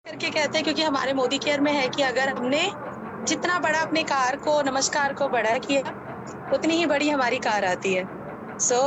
करके कहते हैं क्योंकि हमारे मोदी केयर में है कि अगर हमने जितना बड़ा अपने कार को नमस्कार को बड़ा किया, उतनी ही बड़ी हमारी कार आती है। सो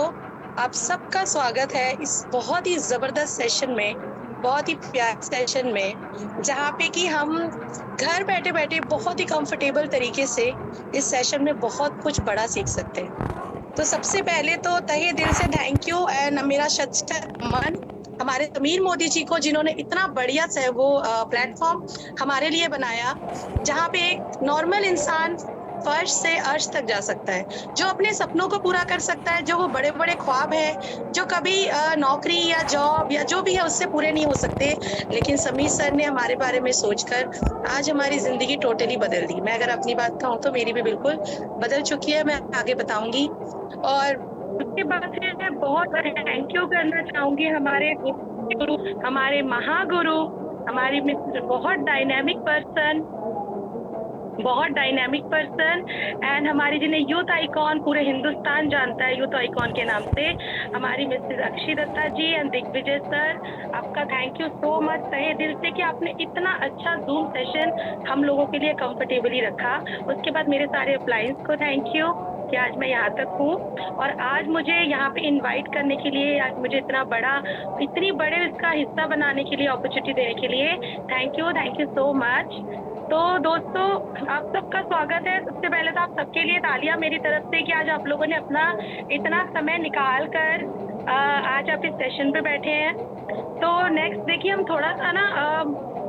आप सबका स्वागत है इस बहुत ही ज़बरदस्त सेशन में, बहुत ही प्यारे सेशन में, जहाँ पे कि हम घर बैठे-बैठे बहुत ही कंफर्टेबल तरीके से इस सेशन में बहुत कुछ बड़ा सीख सकते हैं। तो सबसे पहले तो तहे दिल से थैंक यू एंड मेरा शत-शत नमन हमारे समीर मोदी जी को, जिन्होंने इतना बढ़िया से वो प्लेटफ़ॉर्म हमारे लिए बनाया, जहाँ पे एक नॉर्मल इंसान फर्श से अर्श तक जा सकता है, जो अपने सपनों को पूरा कर सकता है, जो वो बड़े-बड़े ख्वाब हैं, जो कभी नौकरी या जॉब या जो भी है उससे पूरे नहीं हो सकते, लेकिन समीर सर ने हमारे बारे में सोचकर आज हमारी ज़िंदगी टोटली बदल दी। मैं अगर अपनी बात कहूँ तो मेरी भी बिल्कुल बदल चुकी है, मैं आगे बताऊँगी। और उसके बाद फिर मैं बहुत थैंक यू करना चाहूँगी हमारे गुरु, हमारे महागुरु, हमारी मिस बहुत डायनामिक पर्सन एंड हमारी जिन्हें यूथ आइकॉन पूरे हिंदुस्तान जानता है यूथ आइकॉन के नाम से, हमारी Mrs Akshi Dutta ji and Digvijay sir, आपका थैंक यू सो मच तहे दिल से कि आपने इतना अच्छा जूम सेशन हम लोगों के लिए कंफर्टेबली रखा। उसके बाद मेरे सारे अप्लायंस को थैंक यू कि आज मैं यहाँ तक हूँ और आज मुझे यहाँ पे इनवाइट करने के लिए, आज मुझे इतनी बड़े इसका हिस्सा बनाने के लिए, अपॉर्चुनिटी देने के लिए थैंक यू सो मच। तो दोस्तों, आप सबका स्वागत है। सबसे पहले तो आप सबके लिए तालियां मेरी तरफ से कि आज आप लोगों ने अपना इतना समय निकाल कर आज आप इस सेशन पे बैठे हैं। तो नेक्स्ट देखिए, हम थोड़ा सा ना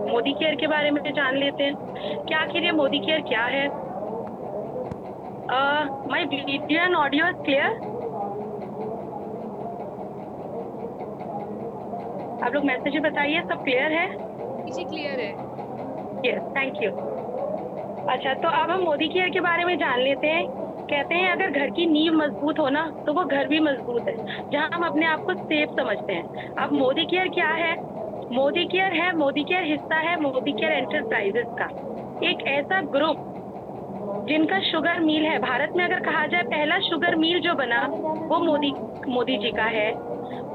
मोदी केयर के बारे में जान लेते हैं कि आखिर ये मोदी केयर क्या है। My video and audio is clear? आप लोग मैसेज बताइए, सब क्लियर है? जी क्लियर है। Yes, thank you. अच्छा, तो अब हम मोदी केयर के बारे में जान लेते हैं। कहते हैं अगर घर की नींव मजबूत हो ना तो वो घर भी मजबूत है, जहां हम अपने आप को सेफ समझते हैं। अब मोदी केयर क्या है? मोदी केयर हिस्सा है मोदी केयर एंटरप्राइजेस का, एक ऐसा ग्रुप जिनका शुगर मिल है भारत में। अगर कहा जाए पहला शुगर मिल जो बना वो मोदी जी का है।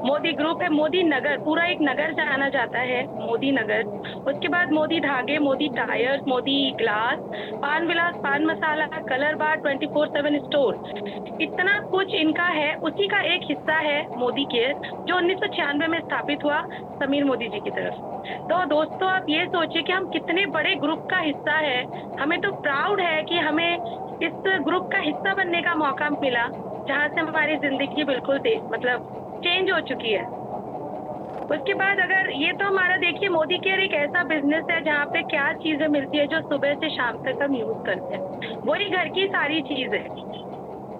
मोदी ग्रुप है, मोदी नगर, पूरा एक नगर जाना जाता है मोदी नगर। उसके बाद मोदी धागे, मोदी टायर्स, मोदी ग्लास, पान विलास पान मसाला, कलर बार, 24/7 स्टोर, इतना कुछ इनका है। उसी का एक हिस्सा है मोदी केयर, जो 1996 में स्थापित हुआ समीर मोदी जी की तरफ। तो दोस्तों, आप ये सोचिए कि हम कितने बड़े ग्रुप का हिस्सा है। हमें तो प्राउड है कि हमें इस ग्रुप का हिस्सा बनने का मौका मिला, जहाँ से हमारी जिंदगी बिल्कुल चेंज हो चुकी है। उसके बाद अगर ये तो हमारा देखिए, मोदी केयर एक ऐसा बिजनेस है जहाँ पे क्या चीजें मिलती है जो सुबह से शाम तक हम यूज करते हैं, वही घर की सारी चीज है।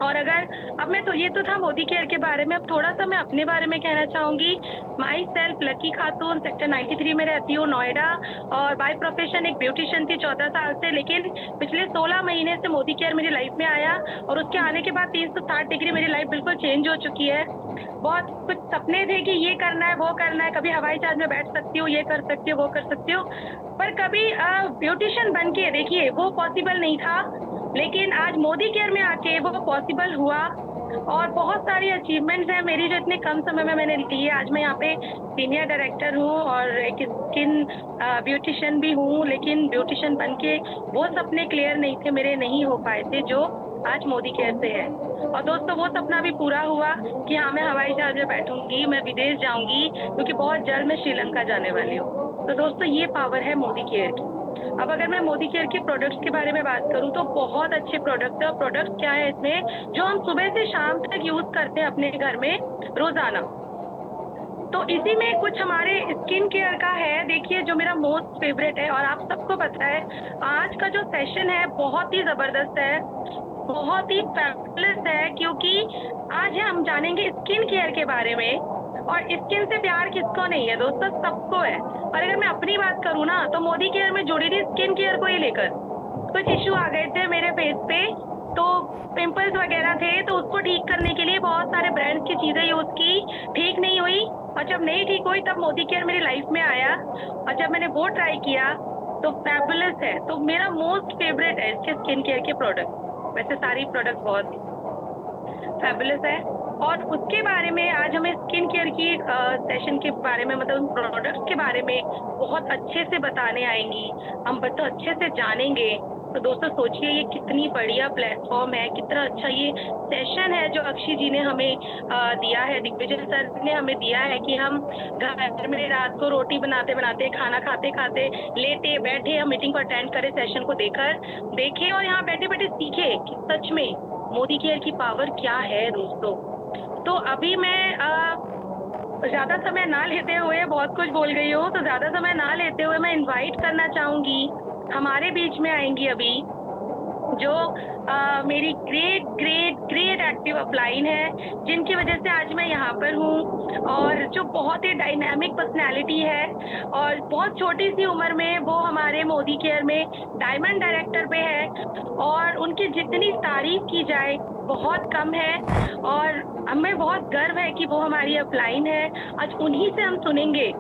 और अगर अब मैं तो ये तो था मोदी केयर के बारे में, अब थोड़ा सा मैं अपने बारे में कहना चाहूंगी। My self lucky Khatoon, sector 93 में रहती हूँ, नोएडा, और बाय प्रोफेशन एक ब्यूटिशियन थी 14 साल से। लेकिन पिछले 16 महीने से मोदी केयर मेरी लाइफ में आया और उसके आने के बाद 360 डिग्री मेरी लाइफ बिल्कुल चेंज हो चुकी है। बहुत कुछ सपने थे कि ये करना है वो करना है, कभी हवाई जहाज में बैठ सकती हूँ, ये कर सकती हूँ वो कर सकती हूँ, पर कभी ब्यूटिशियन बन के देखिए वो पॉसिबल नहीं था। लेकिन आज मोदी केयर में आके वो पॉसिबल हुआ और बहुत सारी अचीवमेंट्स हैं मेरी जो इतने कम समय में मैंने ली है। आज मैं यहाँ पे सीनियर डायरेक्टर हूँ और एक स्किन ब्यूटिशियन भी हूँ, लेकिन ब्यूटिशियन बन के वो सपने क्लियर नहीं थे मेरे, नहीं हो पाए थे जो आज मोदी केयर से है। और दोस्तों, वो सपना भी पूरा हुआ कि हाँ, मैं हवाई जहाज में बैठूंगी, मैं विदेश जाऊंगी, क्योंकि बहुत जल्द मैं श्रीलंका जाने वाली हूँ। तो दोस्तों, ये पावर है मोदी केयर की। अब अगर मैं मोदी केयर के प्रोडक्ट्स के बारे में बात करूं तो बहुत अच्छे प्रोडक्ट है। और प्रोडक्ट क्या है इसमें, जो हम सुबह से शाम तक यूज करते हैं अपने घर में रोजाना। तो इसी में कुछ हमारे स्किन केयर का है, देखिए, जो मेरा मोस्ट फेवरेट है। और आप सबको पता है आज का जो सेशन है बहुत ही जबरदस्त है, बहुत ही फैबुलस है, क्योंकि आज हम जानेंगे स्किन केयर के बारे में। और स्किन से प्यार किसको नहीं है दोस्तों, सबको है। और अगर मैं अपनी बात करूँ ना तो मोदी केयर में जुड़ी थी स्किन केयर को ही लेकर। कुछ इश्यू आ गए थे मेरे फेस पे, तो पिंपल्स वगैरह थे, तो उसको ठीक करने के लिए बहुत सारे ब्रांड्स की चीजें यूज की, ठीक नहीं हुई। और जब नहीं ठीक हुई तब मोदी केयर मेरी लाइफ में आया और जब मैंने वो ट्राई किया तो फैबुलस है। तो मेरा मोस्ट फेवरेट है इसके स्किन केयर के प्रोडक्ट। वैसे सारी प्रोडक्ट बहुत फैबुलस है। और उसके बारे में आज हमें स्किन केयर की सेशन के बारे में, मतलब प्रोडक्ट्स के बारे में बहुत अच्छे से बताने आएंगी, हम बहुत अच्छे से जानेंगे। तो दोस्तों सोचिए ये कितनी बढ़िया प्लेटफॉर्म है, कितना अच्छा ये सेशन है जो अक्षी जी ने हमें दिया है, दिग्विजय सर ने हमें दिया है कि हम घर में रात को रोटी बनाते बनाते, खाना खाते खाते, लेटे बैठे हम मीटिंग को अटेंड करें, सेशन को देखें और यहाँ बैठे बैठे सीखे कि सच में मोदी केयर की पावर क्या है दोस्तों। तो अभी मैं ज्यादा समय ना लेते हुए, बहुत कुछ बोल गई हूँ, तो ज्यादा समय ना लेते हुए मैं इनवाइट करना चाहूंगी, हमारे बीच में आएंगी अभी जो मेरी great great great active upline है, जिनकी वजह से आज मैं यहाँ पर हूँ, और जो बहुत ही डायनामिक पर्सनैलिटी है और बहुत छोटी सी उम्र में वो हमारे मोदी केयर में डायमंड डायरेक्टर पे है, और उनकी जितनी तारीफ की जाए बहुत कम है, और हमें बहुत गर्व है कि वो हमारी अपलाइन है। आज उन्हीं से हम सुनेंगे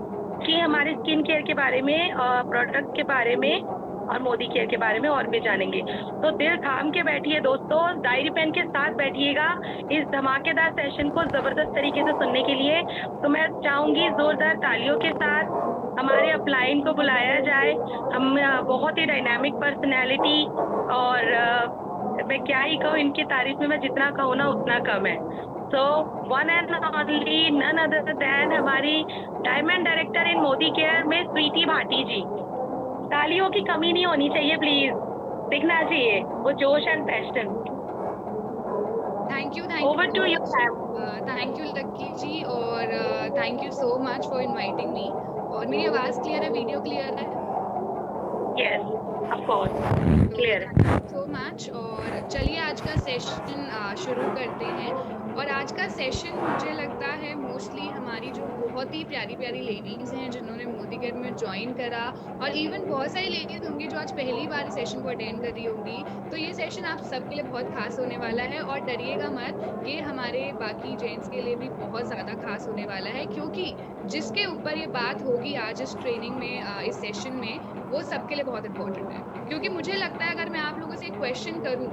कि हमारे स्किन केयर के बारे में, प्रोडक्ट के बारे में और मोदी केयर के बारे में और भी जानेंगे। तो दिल थाम के बैठिए दोस्तों, डायरी पेन के साथ बैठिएगा इस धमाकेदार सेशन को जबरदस्त तरीके से सुनने के लिए। तो मैं चाहूंगी जोरदार तालियों के साथ हमारे अपलाइन को बुलाया जाए। हम बहुत ही डायनामिक पर्सनैलिटी, और मैं क्या ही कहूँ इनकी तारीफ में, मैं जितना कहूँ ना उतना कम है। So one and only none other than हमारी diamond director in Modi care में स्वीटी भाटी जी। तालियों की कमी नहीं होनी चाहिए, प्लीज दिखना चाहिए वो जोश and passion. Thank you over to you. Thank you Lucky ji, और thank you so much for inviting me. और मेरी आवाज क्लियर है, वीडियो क्लियर है? Yes of course clear. Thank you so much. और चलिए आज का सेशन शुरू करते हैं। और आज का सेशन मुझे लगता है मोस्टली हमारी जो बहुत ही प्यारी प्यारी लेडीज हैं जिन्होंने मोदी केयर में ज्वाइन करा, और इवन बहुत सारी लेडीज होंगी जो आज पहली बार सेशन को अटेंड कर रही होंगी, तो ये सेशन आप सबके लिए बहुत खास होने वाला है। और डरिएगा मत, ये हमारे बाकी जेंट्स के लिए भी बहुत ज़्यादा खास होने वाला है, क्योंकि जिसके ऊपर ये बात होगी आज इस ट्रेनिंग में, इस सेशन में, वो सबके लिए बहुत इंपॉर्टेंट है। क्योंकि मुझे लगता है अगर मैं आप लोगों से एक क्वेश्चन करूं,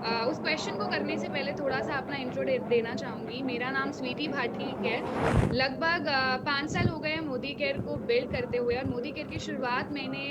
उस क्वेश्चन को करने से पहले थोड़ा सा अपना इंट्रो देना चाहूंगी। मेरा नाम स्वीटी भाटी है। लगभग 5 साल हो गए मोदी केयर को बिल्ड करते हुए, और मोदी केयर की शुरुआत मैंने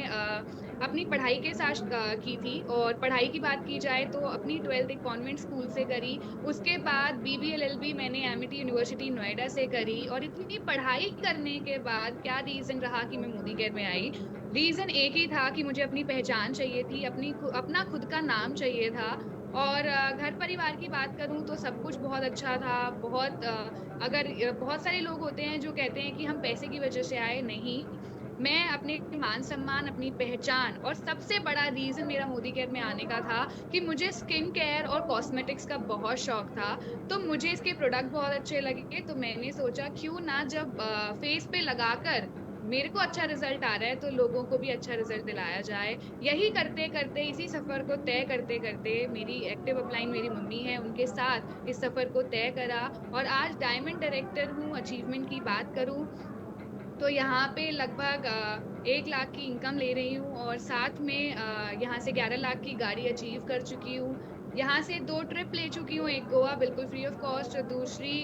अपनी पढ़ाई के साथ की थी। और पढ़ाई की बात की जाए तो अपनी 12th एक कॉन्वेंट स्कूल से करी, उसके बाद BBA LLB मैंने एमिटी यूनिवर्सिटी नोएडा से करी। और इतनी पढ़ाई करने के बाद क्या रीज़न रहा कि मैं मोदी केयर में आई? रीज़न एक ही था कि मुझे अपनी पहचान चाहिए थी, अपना खुद का नाम चाहिए था। और घर परिवार की बात करूं तो सब कुछ बहुत अच्छा था। बहुत सारे लोग होते हैं जो कहते हैं कि हम पैसे की वजह से आए, नहीं। मैं अपने मान सम्मान, अपनी पहचान, और सबसे बड़ा रीज़न मेरा मोदी केयर में आने का था कि मुझे स्किन केयर और कॉस्मेटिक्स का बहुत शौक था। तो मुझे इसके प्रोडक्ट बहुत अच्छे लगे, तो मैंने सोचा क्यों ना, जब फेस पे लगाकर मेरे को अच्छा रिजल्ट आ रहा है तो लोगों को भी अच्छा रिजल्ट दिलाया जाए। यही करते करते, इसी सफ़र को तय करते करते, मेरी एक्टिव अपलाइन मेरी मम्मी है, उनके साथ इस सफ़र को तय करा, और आज डायमंड डायरेक्टर हूँ। अचीवमेंट की बात करूँ तो यहाँ पे लगभग 1 लाख की इनकम ले रही हूँ, और साथ में यहाँ से 11 लाख की गाड़ी अचीव कर चुकी हूँ। यहाँ से 2 ट्रिप ले चुकी हूँ, एक गोवा बिल्कुल फ्री ऑफ कॉस्ट, और दूसरी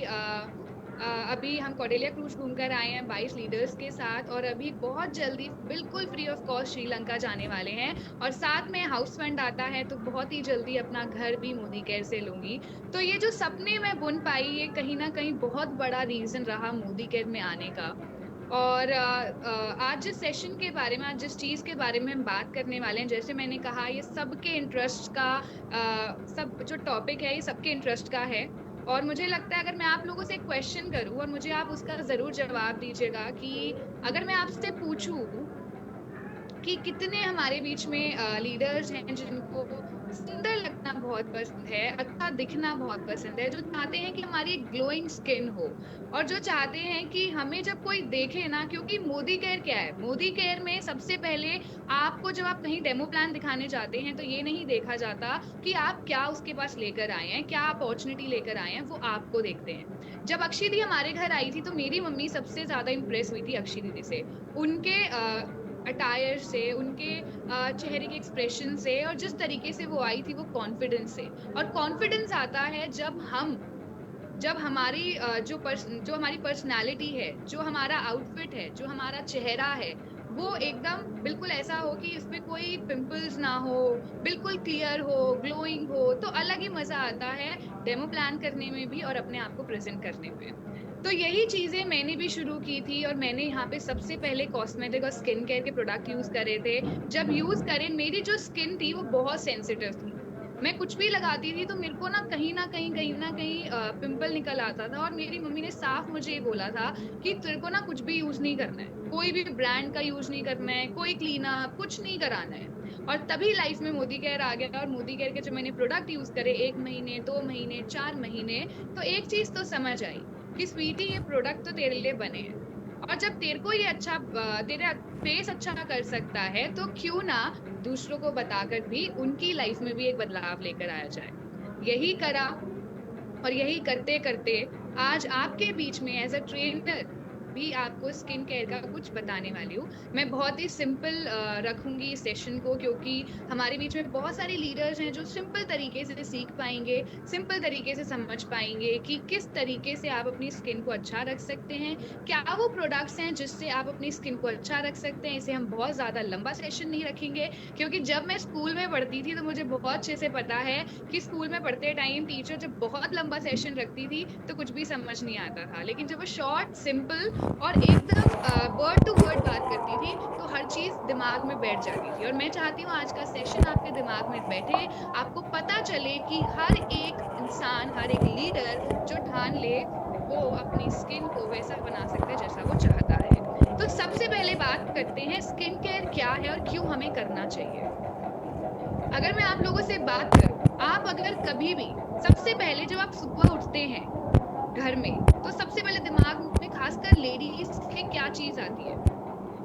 अभी हम कॉर्डेलिया क्रूज घूमकर आए हैं 22 लीडर्स के साथ, और अभी बहुत जल्दी बिल्कुल फ्री ऑफ कॉस्ट श्रीलंका जाने वाले हैं। और साथ में हाउस फंड आता है, तो बहुत ही जल्दी अपना घर भी मोदी केयर से लूँगी। तो ये जो सपने मैं बुन पाई, ये कहीं ना कहीं बहुत बड़ा रीज़न रहा मोदी केयर में आने का। और आज जिस सेशन के बारे में, आज जिस चीज़ के बारे में हम बात करने वाले हैं, जैसे मैंने कहा, ये सबके इंटरेस्ट का, सब जो टॉपिक है ये सबके इंटरेस्ट का है। और मुझे लगता है अगर मैं आप लोगों से एक क्वेश्चन करूं और मुझे आप उसका ज़रूर जवाब दीजिएगा, कि अगर मैं आपसे पूछूं कि कितने हमारे बीच में लीडर्स हैं जिनको सुंदर लगना बहुत पसंद है, अच्छा दिखना बहुत पसंद है, जो चाहते हैं कि हमारी ग्लोइंग स्किन हो, और जो चाहते हैं कि हमें जब कोई देखे ना, क्योंकि मोदी केयर क्या है, मोदी केयर में सबसे पहले आपको, जब आप कहीं डेमो प्लान दिखाने जाते हैं, तो ये नहीं देखा जाता कि आप क्या उसके पास लेकर आए हैं, क्या अपॉर्चुनिटी लेकर आए हैं, वो आपको देखते हैं। जब अक्षी दी हमारे घर आई थी तो मेरी मम्मी सबसे ज़्यादा इम्प्रेस हुई थी अक्षी दीदी से, उनके अटायर से, उनके चेहरे के एक्सप्रेशन से, और जिस तरीके से वो आई थी वो कॉन्फिडेंस से। और कॉन्फिडेंस आता है जब हम जब जो हमारी पर्सनालिटी है, जो हमारा आउटफिट है, जो हमारा चेहरा है, वो एकदम बिल्कुल ऐसा हो कि इसमें कोई पिंपल्स ना हो, बिल्कुल क्लियर हो, ग्लोइंग हो, तो अलग ही मजा आता है डेमो प्लान करने में भी और अपने आप को प्रेजेंट करने में। तो यही चीजें मैंने भी शुरू की थी और मैंने यहाँ पे सबसे पहले कॉस्मेटिक और स्किन केयर के प्रोडक्ट यूज करे थे। जब यूज करे, मेरी जो स्किन थी वो बहुत सेंसिटिव थी। मैं कुछ भी लगाती थी तो मेरे को ना कहीं पिंपल निकल आता था, और मेरी मम्मी ने साफ मुझे ये बोला था कि तेरे को ना कुछ भी यूज नहीं करना है, कोई भी ब्रांड का यूज नहीं करना है, कोई क्लीन अप कुछ नहीं कराना है। और तभी लाइफ में मोदी केयर आ गया, और मोदी केयर के जब मैंने प्रोडक्ट यूज करे 1 महीने, 2 महीने, 4 महीने, तो एक चीज तो समझ आई कि स्वीटी ये प्रोडक्ट तो तेरे लिए बने हैं, और जब तेरे को ये तेरा फेस अच्छा कर सकता है तो क्यों ना दूसरों को बताकर भी उनकी लाइफ में भी एक बदलाव लेकर आया जाए। यही करा, और यही करते करते आज आपके बीच में एज अ ट्रेनर भी आपको स्किन केयर का कुछ बताने वाली हूँ। मैं बहुत ही सिंपल रखूंगी इस सेशन को, क्योंकि हमारे बीच में बहुत सारे लीडर्स हैं जो सिंपल तरीके से सीख पाएंगे, सिंपल तरीके से समझ पाएंगे कि किस तरीके से आप अपनी स्किन को अच्छा रख सकते हैं, क्या वो प्रोडक्ट्स हैं जिससे आप अपनी स्किन को अच्छा रख सकते हैं। इसे हम बहुत ज्यादा लंबा सेशन नहीं रखेंगे, क्योंकि जब मैं स्कूल में पढ़ती थी तो मुझे बहुत अच्छे से पता है कि स्कूल में पढ़ते टाइम टीचर जब बहुत लंबा सेशन रखती थी तो कुछ भी समझ नहीं आता था, लेकिन जब वो शॉर्ट, सिंपल और एकदम वर्ड टू वर्ड बात करती थी तो हर चीज दिमाग में बैठ जाती थी। और मैं चाहती हूँ आज का सेशन आपके दिमाग में बैठे, आपको पता चले कि हर एक इंसान, हर एक लीडर जो ठान ले वो अपनी स्किन को वैसा बना सकता है जैसा वो चाहता है। तो सबसे पहले बात करते हैं स्किन केयर क्या है और क्यों हमें करना चाहिए। अगर मैं आप लोगों से बात करूं, आप अगर कभी भी, सबसे पहले जब आप सुबह उठते हैं घर में, तो सबसे पहले दिमाग में खासकर लेडीज के क्या चीज आती है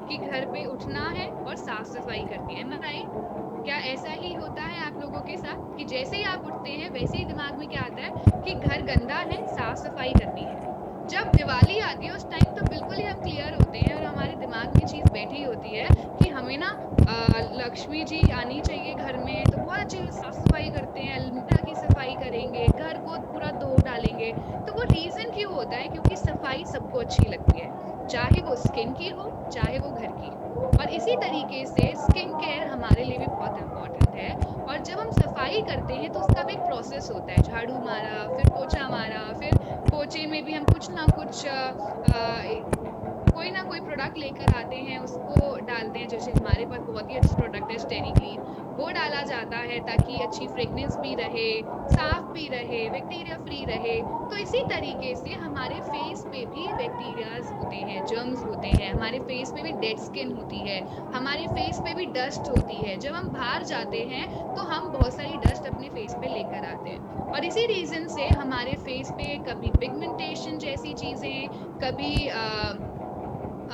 कि घर पे उठना है और साफ सफाई करनी है। राइट? क्या ऐसा ही होता है आप लोगों के साथ कि जैसे ही आप उठते हैं वैसे ही दिमाग में क्या आता है कि घर गंदा है, साफ सफाई करनी है। जब दिवाली आती है उस टाइम तो बिल्कुल ही हम क्लियर होते हैं और हमारे दिमाग में चीज बैठी होती है कि हमें ना लक्ष्मी जी आनी चाहिए घर में, तो बहुत अच्छे से साफ सफाई करते हैं, अलमीरा की सफाई करेंगे, घर को पूरा धो डालेंगे। तो वो रीजन क्यों होता है? क्योंकि सफाई सबको अच्छी लगती है, चाहे वो स्किन की हो चाहे वो घर की। और इसी तरीके से स्किन केयर हमारे लिए भी बहुत इम्पोर्टेंट है। और जब हम सफाई करते हैं तो उसका भी एक प्रोसेस होता है, झाड़ू मारा, फिर पोछा मारा, फिर पोछे में भी हम कुछ ना कुछ कोई ना कोई प्रोडक्ट लेकर आते हैं, उसको डालते हैं। जैसे हमारे पास बहुत ही अच्छा प्रोडक्ट है स्टेरी क्लीन, वो डाला जाता है ताकि अच्छी फ्रेगनेंस भी रहे, साफ भी रहे, बैक्टीरिया फ्री रहे। तो इसी तरीके से हमारे फेस पे भी बैक्टीरियाज होते हैं, जर्म्स होते हैं, हमारे फेस पे भी डेड स्किन होती है, हमारे फेस पे भी डस्ट होती है। जब हम बाहर जाते हैं तो हम बहुत सारी डस्ट अपने फेस पे लेकर आते हैं, और इसी रीजन से हमारे फेस पे कभी पिगमेंटेशन जैसी चीजें, कभी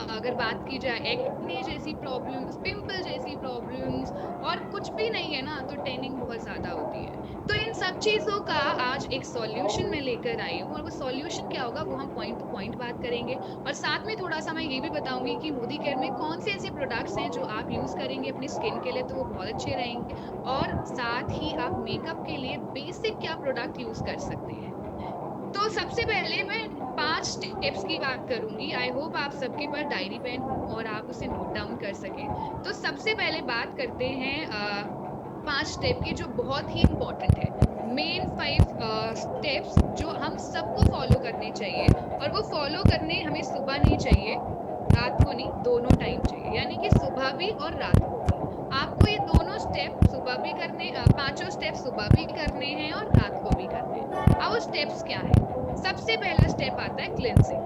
अगर बात की जाए एक्ने जैसी प्रॉब्लम्स, पिंपल जैसी प्रॉब्लम्स, और कुछ भी नहीं है ना तो टैनिंग बहुत ज्यादा होती है। तो इन सब चीजों का आज एक सॉल्यूशन मैं लेकर आई हूँ, और वो सॉल्यूशन क्या होगा वो हम पॉइंट टू पॉइंट बात करेंगे। और साथ में थोड़ा सा मैं ये भी बताऊंगी कि मोदी केयर में कौन से ऐसे प्रोडक्ट्स हैं जो आप यूज करेंगे अपनी स्किन के लिए तो वो बहुत अच्छे रहेंगे, और साथ ही आप मेकअप के लिए बेसिक क्या प्रोडक्ट यूज कर सकते हैं। तो सबसे पहले मैं 5 स्टेप्स की बात करूंगी। आई होप आप सबके पास डायरी पेन हो और आप उसे नोट डाउन कर सकें। तो सबसे पहले बात करते हैं 5 स्टेप की जो बहुत ही इम्पोर्टेंट है। मेन 5 स्टेप्स जो हम सबको फॉलो करने चाहिए, और वो फॉलो करने हमें सुबह नहीं चाहिए, रात को नहीं, दोनों टाइम चाहिए, यानी कि सुबह भी और रात को भी। आपको ये दोनों स्टेप सुबह भी करने, पांचों स्टेप सुबह भी करने हैं और रात को भी करने हैं। अब वो स्टेप्स क्या है? सबसे पहला स्टेप आता है क्लेंजिंग,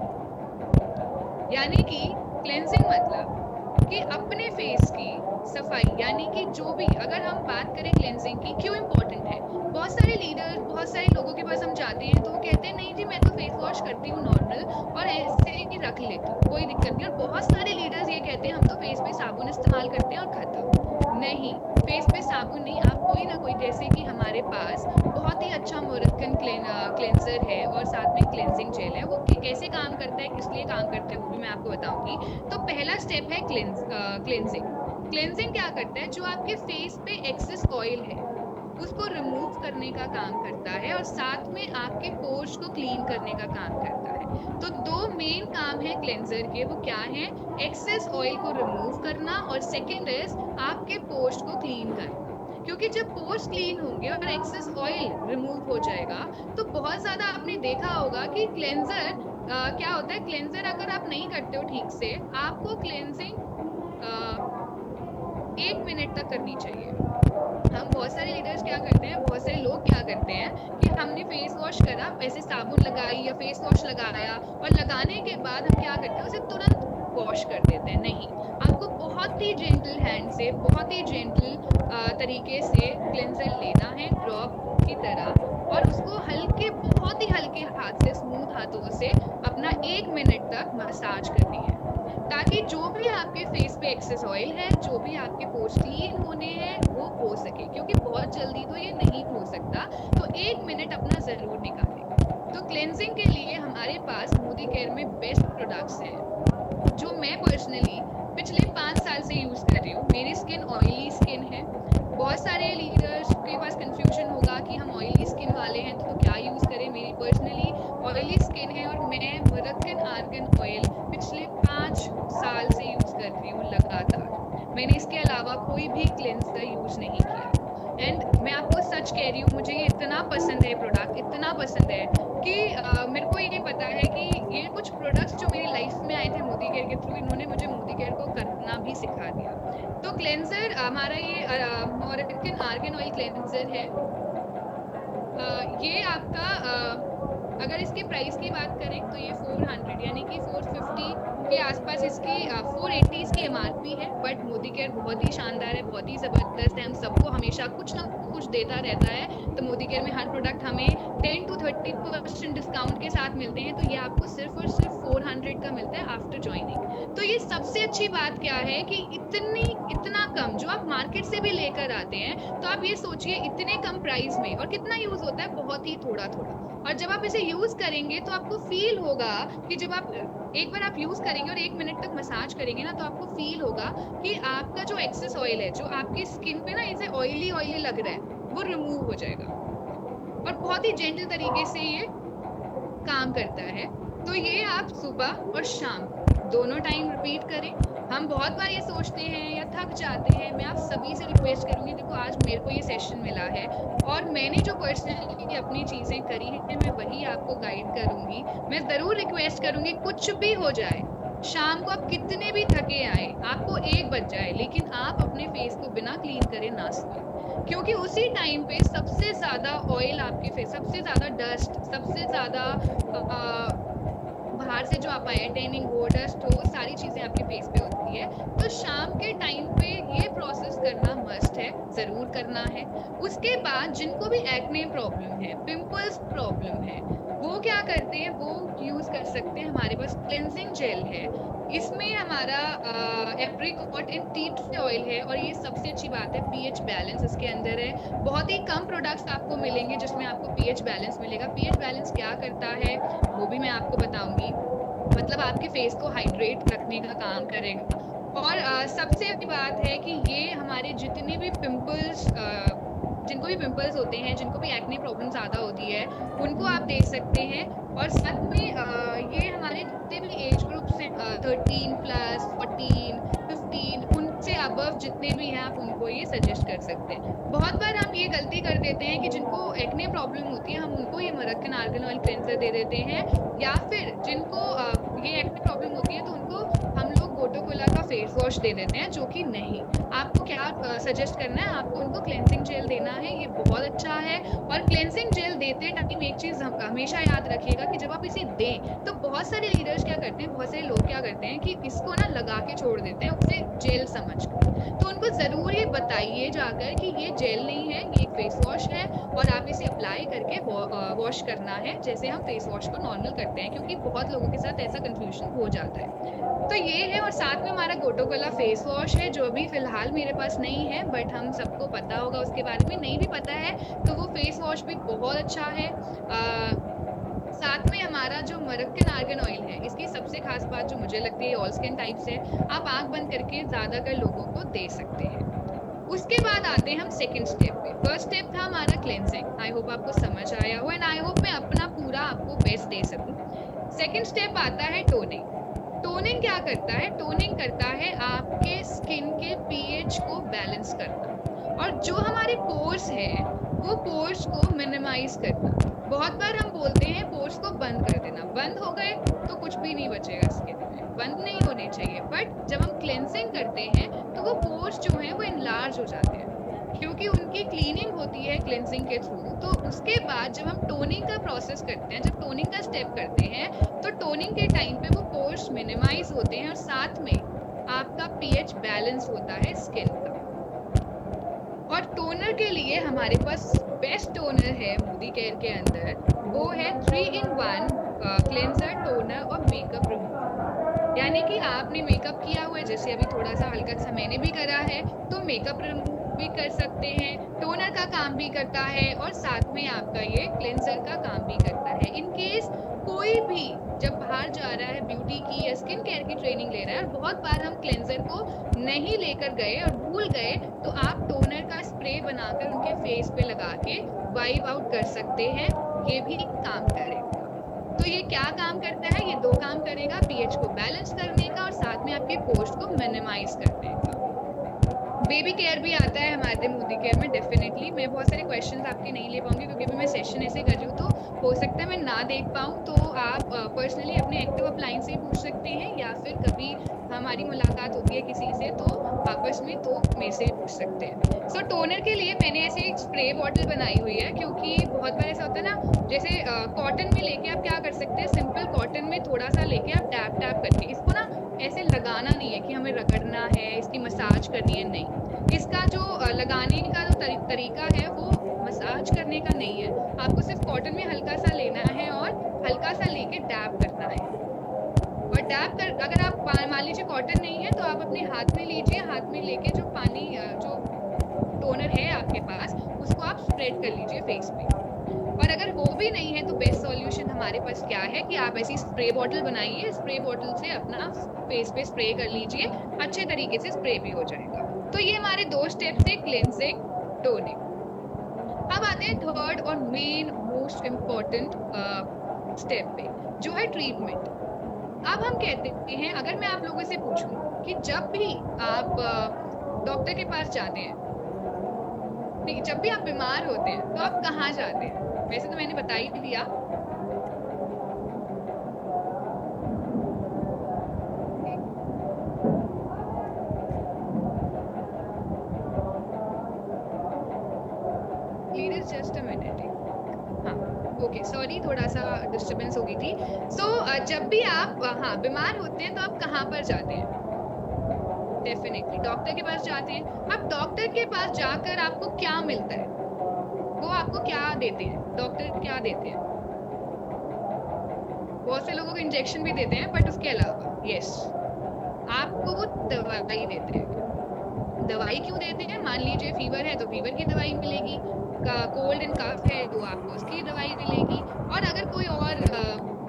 यानी कि क्लेंजिंग मतलब कि अपने फेस की सफाई, यानी कि जो भी, अगर हम बात करें क्लेंजिंग की क्यों इंपॉर्टेंट है, बहुत सारे लीडर्स, बहुत सारे लोगों के पास हम जाते हैं तो वो कहते हैं नहीं जी मैं तो फेस वॉश करती हूँ नॉर्मल और ऐसे ही रख लेती हूँ, कोई दिक्कत नहीं। और बहुत सारे लीडर्स ये कहते हैं हम तो फेस पे साबुन इस्तेमाल करते हैं और खत्म। नहीं, फेस पे साबुन नहीं, आप कोई ना कोई, जैसे कि हमारे पास बहुत ही अच्छा मोरक्कन क्लेंजर है और साथ में क्लेंजिंग जेल है, वो कैसे काम करता है, किस लिए काम करता है वो भी मैं आपको बताऊंगी। तो पहला स्टेप है क्लेंजिंग। क्लेंजिंग क्या करता है? जो आपके फेस पे एक्सेस ऑयल है उसको रिमूव करने का काम करता है और साथ में आपके पोर्स को क्लीन करने का काम करता है। तो दो मेन काम है क्लेंजर के, वो क्या है? एक्सेस ऑयल को रिमूव करना और सेकंड इज आपके पोर्स को क्लीन करना। क्योंकि जब पोर्स क्लीन होंगे और एक्सेस ऑयल रिमूव हो जाएगा तो बहुत ज्यादा आपने देखा होगा कि क्लेंजर क्या होता है, क्लेंजर अगर आप नहीं करते हो ठीक से, आपको क्लेंजिंग 1 मिनट तक करनी चाहिए। हम बहुत सारे लीडर्स क्या करते हैं, बहुत सारे लोग क्या करते हैं कि हमने फेस वॉश करा, ऐसे साबुन लगाई या फेस वॉश लगाया और लगाने के बाद हम क्या करते हैं, उसे तुरंत वॉश कर देते हैं। नहीं, आपको बहुत ही जेंटल हैंड से, बहुत ही जेंटल तरीके से क्लेंजर लेना है ड्रॉप की तरह और उसको हल्के, बहुत ही हल्के हाथ से, स्मूथ हाथों से अपना 1 मिनट तक मसाज करनी है, ताकि जो भी आपके फेस पे एक्सेस ऑयल है, जो भी आपके पोर्स क्लीन होने हैं, वो हो सके। क्योंकि बहुत जल्दी तो ये नहीं हो सकता, तो 1 मिनट अपना जरूर निकालें। तो क्लेंजिंग के लिए हमारे पास मोदी केयर में बेस्ट प्रोडक्ट्स हैं, जो मैं पर्सनली पिछले 5 साल से यूज कर रही हूँ। मेरी स्किन ऑयली स्किन है। बहुत सारे लीडर्स के पास कंफ्यूजन होगा कि हम ऑयली स्किन वाले हैं तो क्या यूज करें। मेरी पर्सनली ऑयली स्किन है और मैं मोरक्कन आर्गन ऑयल पिछले 5 साल से यूज कर रही हूँ लगातार। मैंने इसके अलावा कोई भी क्लेंजर यूज नहीं किया एंड मैं आपको सच कह रही हूँ, मुझे ये इतना पसंद है प्रोडक्ट, इतना पसंद है कि मेरे को ये पता है कि ये कुछ प्रोडक्ट्स जो मेरी लाइफ में आए थे मोदी केयर के थ्रू, इन्होंने मुझे मोदी केयर को करना भी सिखा दिया। तो क्लेंजर हमारा ये मोरक्कन आर्गन ऑयल क्लेंजर है। ये आपका अगर इसके प्राइस की बात करें तो ये 400 यानी कि 450 के आसपास इसकी 480 इसकी MRP है। बट मोदी केयर बहुत ही शानदार है, बहुत ही ज़बरदस्त है। हम सबको हमेशा कुछ ना कुछ देता रहता है। तो मोदी केयर में हर प्रोडक्ट हमें 10 to 30% डिस्काउंट के साथ मिलते हैं। तो ये आपको सिर्फ और सिर्फ 400 का मिलता है आफ्टर ज्वाइनिंग। तो ये सबसे अच्छी बात क्या है कि इतना कम जो आप मार्केट से भी लेकर आते हैं, तो आप ये सोचिए इतने कम प्राइस में, और कितना यूज होता है, बहुत ही थोड़ा थोड़ा। और जब आप इसे यूज करेंगे तो आपको फील होगा कि जब आप एक बार आप यूज करेंगे और 1 मिनट तक मसाज करेंगे ना, तो आपको फील होगा कि आपका जो एक्सेस ऑयल है, जो आपकी स्किन पे ना ऐसे ऑयली ऑयली लग रहा है, वो रिमूव हो जाएगा। और बहुत ही जेंटल तरीके से ये काम करता है। तो ये आप सुबह और शाम दोनों टाइम रिपीट करें। हम बहुत बार ये सोचते हैं या थक जाते हैं। मैं आप सभी से रिक्वेस्ट करूंगी, देखो आज मेरे को ये सेशन मिला है और मैंने जो पर्सनली अपनी चीजें करी है मैं वही आपको गाइड करूंगी। मैं जरूर रिक्वेस्ट करूंगी, कुछ भी हो जाए, शाम को आप कितने भी थके आए, आपको 1 बज जाए, लेकिन आप अपने फेस को बिना क्लीन करे ना सोएं। क्योंकि उसी टाइम पे सबसे ज्यादा ऑयल आपके फेस, सबसे ज्यादा डस्ट, सबसे ज्यादा बाहर से जो आप आए, टैनिंग हो, डस्ट हो, सारी चीजें आपके फेस पे होती है। तो शाम के टाइम पे ये प्रोसेस करना मस्ट है, जरूर करना है। उसके बाद जिनको भी एक्ने प्रॉब्लम है, पिंपल्स प्रॉब्लम है, वो क्या करते हैं, वो यूज कर सकते हैं। हमारे पास क्लेंजिंग जेल है, इसमें हमारा apricot and tea tree oil है और ये सबसे अच्छी बात है, पीएच बैलेंस इसके अंदर है। बहुत ही कम प्रोडक्ट्स आपको मिलेंगे जिसमें आपको पीएच बैलेंस मिलेगा। पीएच बैलेंस क्या करता है वो भी मैं आपको बताऊंगी। मतलब आपके फेस को हाइड्रेट रखने का काम करेगा। और सबसे बड़ी बात है कि ये हमारे जितने भी पिंपल्स, जिनको भी पिंपल्स होते हैं, जिनको भी एक्ने प्रॉब्लम ज़्यादा होती है, उनको आप दे सकते हैं। और साथ में ये हमारे जितने भी एज ग्रुप्स हैं, 13+, 14, 15, उनसे अबव जितने भी हैं, आप उनको ये सजेस्ट कर सकते हैं। बहुत बार हम ये गलती कर देते हैं कि जिनको एक्ने प्रॉब्लम होती है, हम उनको ये मोरक्कन आर्गन ऑयल क्लेंजर दे देते हैं, या फिर जिनको ये एक्ने प्रॉब्लम होती है तो उनको हम लोग गोटोकोला का फेस वॉश दे देते हैं, जो कि नहीं। आपको क्या सजेस्ट करना है, आपको उनको क्लेंजिंग जेल देना है। ये बहुत अच्छा है। और क्लेंजिंग जेल देते टाइम एक चीज हमेशा याद रखिएगा कि जब आप इसे दें तो बहुत सारे लीडर्स क्या करते हैं, बहुत सारे लोग क्या करते हैं कि इसको ना लगा के छोड़ देते हैं उसे जेल समझकर। तो उनको जरूर ये बताइए जाकर कि ये जेल नहीं है, ये एक फेस वॉश है और आप इसे अप्लाई करके वॉश करना है जैसे हम फेस वॉश को नॉर्मल करते हैं, क्योंकि बहुत लोगों के साथ ऐसा कंफ्यूजन हो जाता है। तो ये है। और साथ में हमारा गोटोकोला फेस वॉश है, जो अभी फिलहाल मेरे पास नहीं है, बट हम सबको पता होगा उसके बारे में। नहीं भी पता है तो वो फेस वॉश भी बहुत अच्छा है। साथ में हमारा जो मोरक्कन आर्गन ऑयल है, इसकी सबसे खास बात जो मुझे लगती है, ऑल स्किन टाइप से आप आंख बंद करके ज्यादातर लोगों को दे सकते हैं। उसके बाद आते हैं हम सेकंड स्टेप पे। फर्स्ट स्टेप था हमारा क्लेंजिंग, आई होप आपको समझ आया हो एंड आई होप मैं अपना पूरा आपको बेस्ट दे सकूं। सेकंड स्टेप आता है टोनिंग। टोनिंग क्या करता है? टोनिंग करता है आपके स्किन के पीएच को बैलेंस करना और जो हमारे पोर्स है वो पोर्स को मिनिमाइज करना। बहुत बार हम बोलते हैं पोर्स को बंद कर देना, बंद हो गए तो कुछ भी नहीं बचेगा स्किन में, बंद नहीं होने चाहिए। बट जब हम क्लेंजिंग करते हैं तो वो पोर्स जो है वो इनलार्ज हो जाते हैं क्योंकि उनकी क्लीनिंग होती है क्लेंजिंग के थ्रू। तो उसके बाद जब हम टोनिंग का प्रोसेस करते हैं, जब टोनिंग का स्टेप करते हैं तो टोनिंग के टाइम पे वो पोर्स मिनिमाइज होते हैं और साथ में आपका पीएच बैलेंस होता है स्किन का। और टोनर के लिए हमारे पास बेस्ट टोनर है मोदी केयर के अंदर, वो है 3-in-1 क्लेंजर, टोनर और मेकअप रिमूवर। यानी कि आपने मेकअप किया हुआ है, जैसे अभी थोड़ा सा हल्का सा मैंने भी करा है, तो मेकअप रिमूव भी कर सकते हैं, टोनर का काम भी करता है और साथ में आपका ये क्लेंजर का काम भी करता है। इन केस कोई भी जब बाहर जा रहा है ब्यूटी की या स्किन केयर की ट्रेनिंग ले रहा है और बहुत बार हम क्लेंजर को नहीं लेकर गए और भूल गए, तो आप टोनर का स्प्रे बनाकर उनके फेस पे लगा के वाइप आउट कर सकते हैं, ये भी काम करेगा। तो ये क्या काम करता है? ये दो काम करेगा, पीएच को बैलेंस करने का और साथ में आपके पोर्स को मिनिमाइज करने का। बेबी केयर भी आता है हमारे मोदी केयर में डेफिनेटली। मैं बहुत सारे क्वेश्चंस आपके नहीं ले पाऊंगी क्योंकि अभी मैं सेशन ऐसे कर रही हूँ, तो हो सकता है मैं ना देख पाऊँ, तो आप पर्सनली अपने एक्टिव अपलाइन से पूछ सकते हैं या फिर कभी हमारी मुलाकात होती है किसी से तो आपस में, तो मेरे से पूछ सकते हैं। सो टोनर के लिए मैंने ऐसे एक स्प्रे बॉटल बनाई हुई है क्योंकि बहुत बार ऐसा होता है ना, जैसे कॉटन में लेके आप क्या कर सकते हैं, सिंपल कॉटन में थोड़ा सा लेके आप टैप टैप करके, इसको ना ऐसे लगाना नहीं है कि हमें रगड़ना है, इसकी मसाज करनी है, नहीं। इसका जो लगाने का जो तरीका है वो मसाज करने का नहीं है, आपको सिर्फ कॉटन में हल्का सा लेना है और हल्का सा लेके डैब करना है। और डैब कर, अगर आप मान लीजिए कॉटन नहीं है तो आप अपने हाथ में लीजिए, हाथ में लेके जो पानी जो टोनर है आपके पास उसको आप स्प्रेड कर लीजिए फेस पे। और अगर वो भी नहीं है तो बेस्ट सॉल्यूशन हमारे पास क्या है कि आप ऐसी स्प्रे बॉटल बनाइए, स्प्रे बॉटल से अपना फेस पे स्प्रे कर लीजिए, अच्छे तरीके से स्प्रे भी हो जाएगा। तो ये हमारे दो स्टेप्स है, क्लेंजिंग, टोनिंग। अब आते हैं थर्ड और मेन मोस्ट इम्पोर्टेंट स्टेप पे, जो है ट्रीटमेंट। अब हम कहते हैं, अगर मैं आप लोगों से पूछूं कि जब भी आप डॉक्टर के पास जाते हैं, जब भी आप बीमार होते हैं तो आप कहाँ जाते हैं? वैसे तो मैंने बता ही दिया, जस्ट अ मिनट। हाँ ओके, सॉरी थोड़ा सा डिस्टर्बेंस हो गई थी। सो जब भी आप बीमार होते हैं तो आप कहाँ पर जाते हैं? डेफिनेटली डॉक्टर के पास जाते हैं। अब डॉक्टर के पास जाकर आपको क्या मिलता है? वो आपको क्या देते हैं? डॉक्टर क्या देते हैं? बहुत से लोगों को इंजेक्शन भी देते हैं, बट उसके अलावा यस आपको वो दवाई देते हैं। दवाई क्यों देते हैं? मान लीजिए फीवर है तो फीवर की दवाई मिलेगी, कोल्ड एंड कफ है तो आपको उसकी दवाई मिलेगी, और अगर कोई और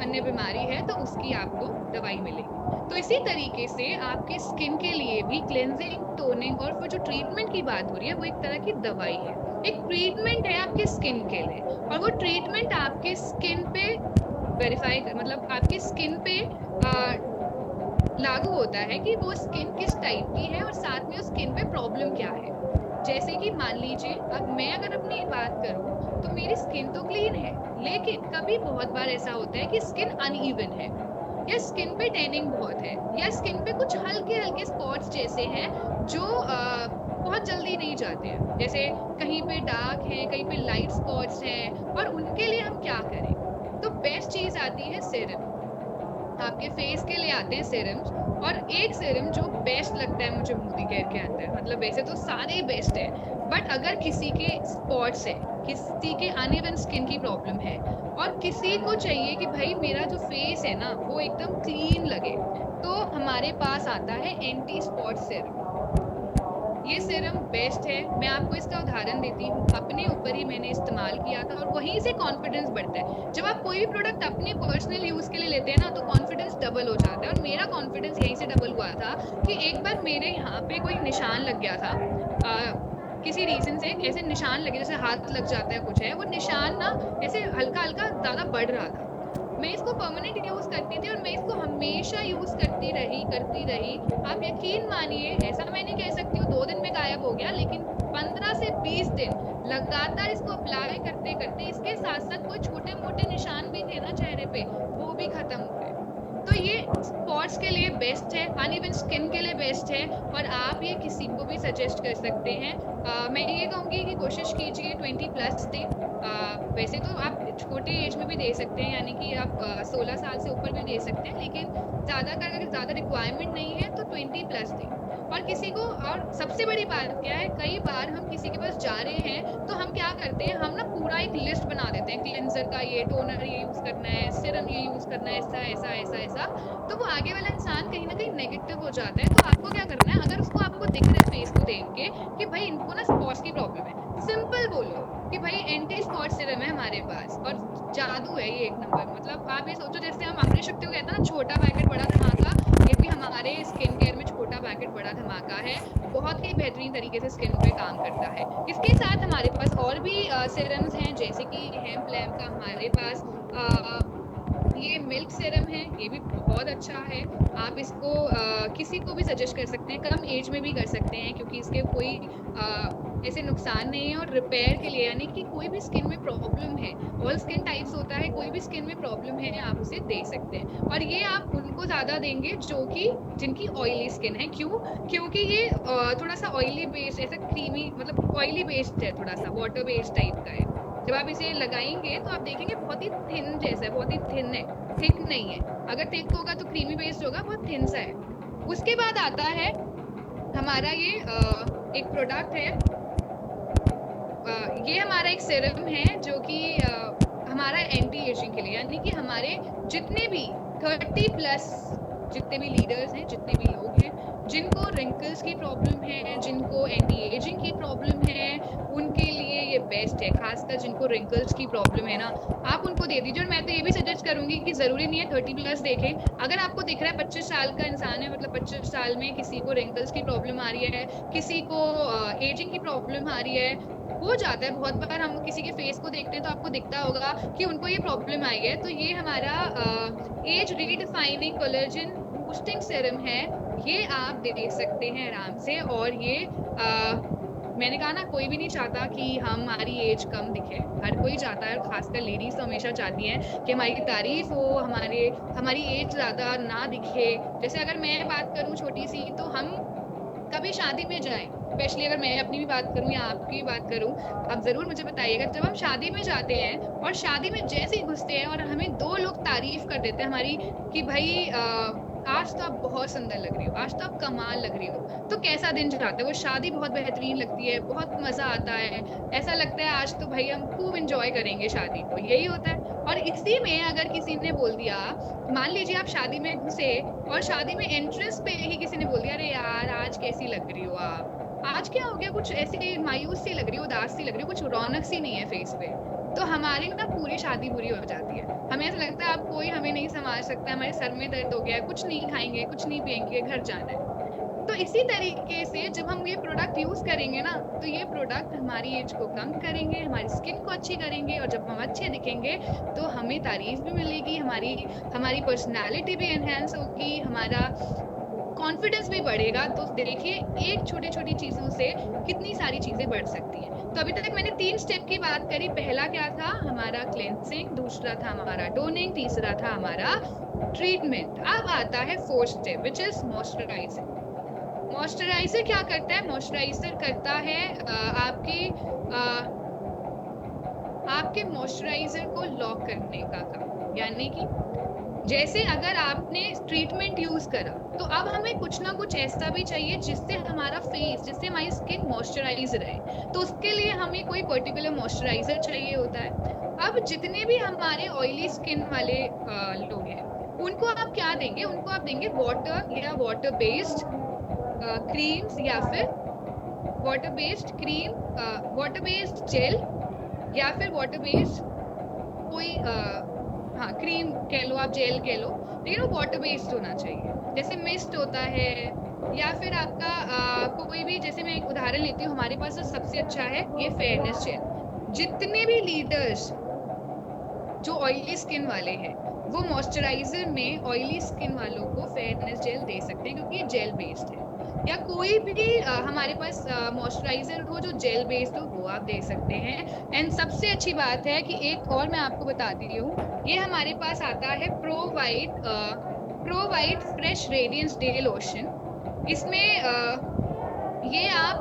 अन्य बीमारी है तो उसकी आपको दवाई मिलेगी। तो इसी तरीके से आपके स्किन के लिए भी क्लेंजिंग, टोनिंग और फिर जो ट्रीटमेंट की बात हो रही है वो एक तरह की दवाई है, एक ट्रीटमेंट है आपके स्किन के लिए। और वो ट्रीटमेंट आपके स्किन पे वेरीफाई, मतलब आपकी स्किन पे लागू होता है कि वो स्किन किस टाइप की है और साथ में उस स्किन पे प्रॉब्लम क्या है। जैसे कि मान लीजिए अब मैं अगर अपनी बात करूं तो मेरी स्किन तो क्लीन है, लेकिन कभी बहुत बार ऐसा होता है कि स्किन अनइवन है, या स्किन पे टैनिंग बहुत है, या स्किन पे कुछ हल्के हल्के स्पॉट्स जैसे हैं जो बहुत जल्दी नहीं जाते हैं, जैसे कहीं पे डार्क है, कहीं पे लाइट स्पॉट्स हैं, और उनके लिए हम क्या करें? तो बेस्ट चीज आती है सीरम। आपके फेस के लिए आते हैं सीरम्स, और एक सीरम जो बेस्ट लगता है मुझे मोदी केयर के अंदर, मतलब वैसे तो सारे बेस्ट है, बट अगर किसी के स्पॉट्स है, किसी के अनइवन स्किन की प्रॉब्लम है, और किसी को चाहिए कि भाई मेरा जो फेस है ना वो एकदम क्लीन लगे, तो हमारे पास आता है एंटी स्पॉट सीरम। ये सीरम बेस्ट है। मैं आपको इसका उदाहरण देती हूँ, अपने ऊपर ही मैंने इस्तेमाल किया था और वहीं से कॉन्फिडेंस बढ़ता है। जब आप कोई भी प्रोडक्ट अपने पर्सनल यूज के लिए लेते हैं ना तो कॉन्फिडेंस डबल हो जाता है, और मेरा कॉन्फिडेंस यहीं से डबल हुआ था कि एक बार मेरे यहाँ पे कोई निशान लग गया था किसी रीजन से ऐसे निशान लगे, जैसे हाथ लग जाता है कुछ है, वो निशान ना ऐसे हल्का हल्का ज्यादा बढ़ रहा था। मैं इसको परमानेंट यूज करती थी और मैं इसको हमेशा यूज करती रही। आप यकीन मानिए, ऐसा मैं नहीं कह सकती हूँ 2 दिन में गायब हो गया, लेकिन 15 से 20 दिन लगातार इसको अप्लाई करते करते इसके साथ साथ कोई छोटे मोटे निशान भी थे ना चेहरे पे, वो भी खत्म हो गए। तो ये स्पॉट्स के लिए बेस्ट है, अनइवन स्किन के लिए बेस्ट है, और आप ये किसी को भी सजेस्ट कर सकते हैं। मैं ये कहूंगी कि कोशिश कीजिए 20+ दे। वैसे तो आप छोटे एज में भी दे सकते हैं, यानी कि आप 16 साल से ऊपर भी दे सकते हैं, लेकिन अगर ज्यादा रिक्वायरमेंट नहीं है तो 20+ दें। और किसी को, और सबसे बड़ी बात क्या है, कई बार हम किसी के पास जा रहे हैं तो हम क्या करते हैं, हम ना पूरा एक लिस्ट बना देते हैं, क्लेंजर का ये, टोनर ये यूज करना है, सिरम ये यूज करना है, ऐसा ऐसा ऐसा ऐसा। तो वो आगे वाला इंसान कहीं ना कहीं नेगेटिव हो जाता है। तो आपको क्या करना है, अगर उसको आपको दिख रहा है फेस को देख के कि भाई इनको ना स्पॉट्स की प्रॉब्लम है, सिंपल बोलो कि भाई एंटी स्पॉट सिरम है हमारे पास, और जादू है ये एक नंबर। मतलब आप ये सोचो, जैसे हम अमृत शक्ति को कहते हैं ना, छोटा पैकेट बड़ा धमाका, ये भी हमारे स्किन केयर में छोटा पैकेट बड़ा धमाका है। बहुत ही बेहतरीन तरीके से स्किन पे काम करता है। इसके साथ हमारे पास और भी सिरम्स हैं, जैसे कि हेम्प लैम्प का हमारे पास ये मिल्क सीरम है, ये भी बहुत अच्छा है। आप इसको किसी को भी सजेस्ट कर सकते हैं, कम एज में भी कर सकते हैं, क्योंकि इसके कोई ऐसे नुकसान नहीं है। और रिपेयर के लिए, यानी कि कोई भी स्किन में प्रॉब्लम है, ऑल स्किन टाइप्स होता है, कोई भी स्किन में प्रॉब्लम है आप उसे दे सकते हैं। और ये आप उनको ज्यादा देंगे जो कि जिनकी ऑयली स्किन है। क्यों? क्योंकि ये थोड़ा सा ऑयली बेस्ड, ऐसा क्रीमी, मतलब ऑयली बेस्ड है, थोड़ा सा वाटर बेस्ड टाइप का है। जब आप इसे लगाएंगे तो आप देखेंगे बहुत ही थिन जैसा है, बहुत ही थिन है, थिक नहीं है। अगर थिक होगा तो क्रीमी बेस्ड होगा, बहुत थिन सा है। उसके बाद आता है हमारा ये एक प्रोडक्ट है, ये हमारा एक सीरम है जो कि हमारा एंटी एजिंग के लिए, यानी कि हमारे जितने भी 30+ जितने भी लीडर्स हैं, जितने भी लोग हैं जिनको रिंकल्स की प्रॉब्लम है, जिनको एंटी एजिंग की प्रॉब्लम है, उनके लिए ये बेस्ट है। खासकर जिनको रिंकल्स की प्रॉब्लम है ना, आप उनको दे दीजिए। और मैं तो ये भी सजेस्ट करूंगी कि जरूरी नहीं है 30+ देखें। अगर आपको दिख रहा है 25 साल का इंसान है, मतलब 25 साल में किसी को रिंकल्स की प्रॉब्लम आ रही है, किसी को एजिंग की प्रॉब्लम आ रही है, हो जाता है बहुत बार। हम किसी के फेस को देखते हैं तो आपको दिखता होगा कि उनको ये प्रॉब्लम आई है। तो ये हमारा age redefining collagen boosting serum है, ये आप दे सकते हैं आराम से। और ये मैंने कहा ना, कोई भी नहीं चाहता कि हमारी एज कम दिखे, हर कोई चाहता है, खासकर लेडीज तो हमेशा चाहती हैं कि हमारी तारीफ हो, हमारी एज ज्यादा ना दिखे। जैसे अगर मैं बात करूं छोटी सी, तो हम कभी शादी में जाएं, स्पेशली अगर मैं अपनी भी बात करूं या आपकी भी बात करूं, आप जरूर मुझे बताइएगा। जब हम शादी में जाते हैं और शादी में जैसे ही घुसते हैं और हमें 2 लोग तारीफ कर देते हैं हमारी कि भाई आज तो आप बहुत सुंदर लग रही हो, आज तो आप कमाल लग रही हो, तो कैसा दिन जाता है। वो शादी बहुत बेहतरीन लगती है, बहुत मजा आता है, ऐसा लगता है आज तो भाई हम खूब एंजॉय करेंगे शादी को। यही होता है। और इसी में अगर किसी ने बोल दिया, मान लीजिए आप शादी में घुसे और शादी में एंट्रेंस पे ही किसी ने बोल दिया, अरे यार आज कैसी लग रही हो आप, आज क्या हो गया, कुछ ऐसी मायूस सी लग रही हो, उदास सी लग रही हो, कुछ रौनक सी नहीं है फेस पे, तो हमारी ना पूरी शादी बुरी हो जाती है। हमें ऐसा लगता है अब कोई हमें नहीं संभाल सकता, हमारे सर में दर्द हो गया है, कुछ नहीं खाएंगे, कुछ नहीं पियेंगे, घर जाना है। तो इसी तरीके से जब हम ये प्रोडक्ट यूज करेंगे ना, तो ये प्रोडक्ट हमारी एज को कम करेंगे, हमारी स्किन को अच्छी करेंगे, और जब हम अच्छे दिखेंगे तो हमें तारीफ भी मिलेगी, हमारी पर्सनालिटी भी एनहेंस होगी, हमारा कॉन्फिडेंस भी बढ़ेगा। तो देखिए, एक छोटी छोटी चीजों से कितनी सारी चीजें बढ़ सकती हैं। तो अभी तक मैंने 3 स्टेप की बात करी। पहला क्या था? हमारा क्लेंसिंग, दूसरा था हमारा टोनिंग, तीसरा था हमारा ट्रीटमेंट। अब आता है 4th step, which is moisturising. Moisturiser क्या करता है? मॉइस्चराइजर करता है आपके मॉइस्चराइजर को लॉक करने का काम। यानी कि जैसे अगर आपने ट्रीटमेंट यूज करा, तो अब हमें कुछ ना कुछ ऐसा भी चाहिए जिससे हमारा फेस, जिससे हमारी स्किन मॉइस्चराइज रहे। तो उसके लिए हमें कोई पर्टिकुलर मॉइस्चराइजर चाहिए होता है। अब जितने भी हमारे ऑयली स्किन वाले लोग हैं, उनको आप क्या देंगे? उनको आप देंगे वाटर या वाटर बेस्ड क्रीम्स, या फिर water based cream, water based gel, या फिर वाटर बेस्ड कोई हाँ क्रीम कह लो, आप जेल कह लो, लेकिन वो वाटर बेस्ड होना चाहिए। जैसे मिस्ट होता है, या फिर आपका कोई भी, जैसे मैं एक उदाहरण लेती हूँ, हमारे पास जो सबसे अच्छा है ये फेयरनेस जेल। जितने भी लीडर्स जो ऑयली स्किन वाले हैं वो मॉइस्चराइजर में ऑयली स्किन वालों को फेयरनेस जेल दे सकते हैं, क्योंकि ये जेल बेस्ड है। या कोई भी हमारे पास मॉइस्चराइजर हो जो जेल बेस्ड हो, वो आप दे सकते हैं। एंड सबसे अच्छी बात है कि एक और मैं आपको बताती हूँ, ये हमारे पास आता है pro white fresh radiance day lotion. इसमें ये आप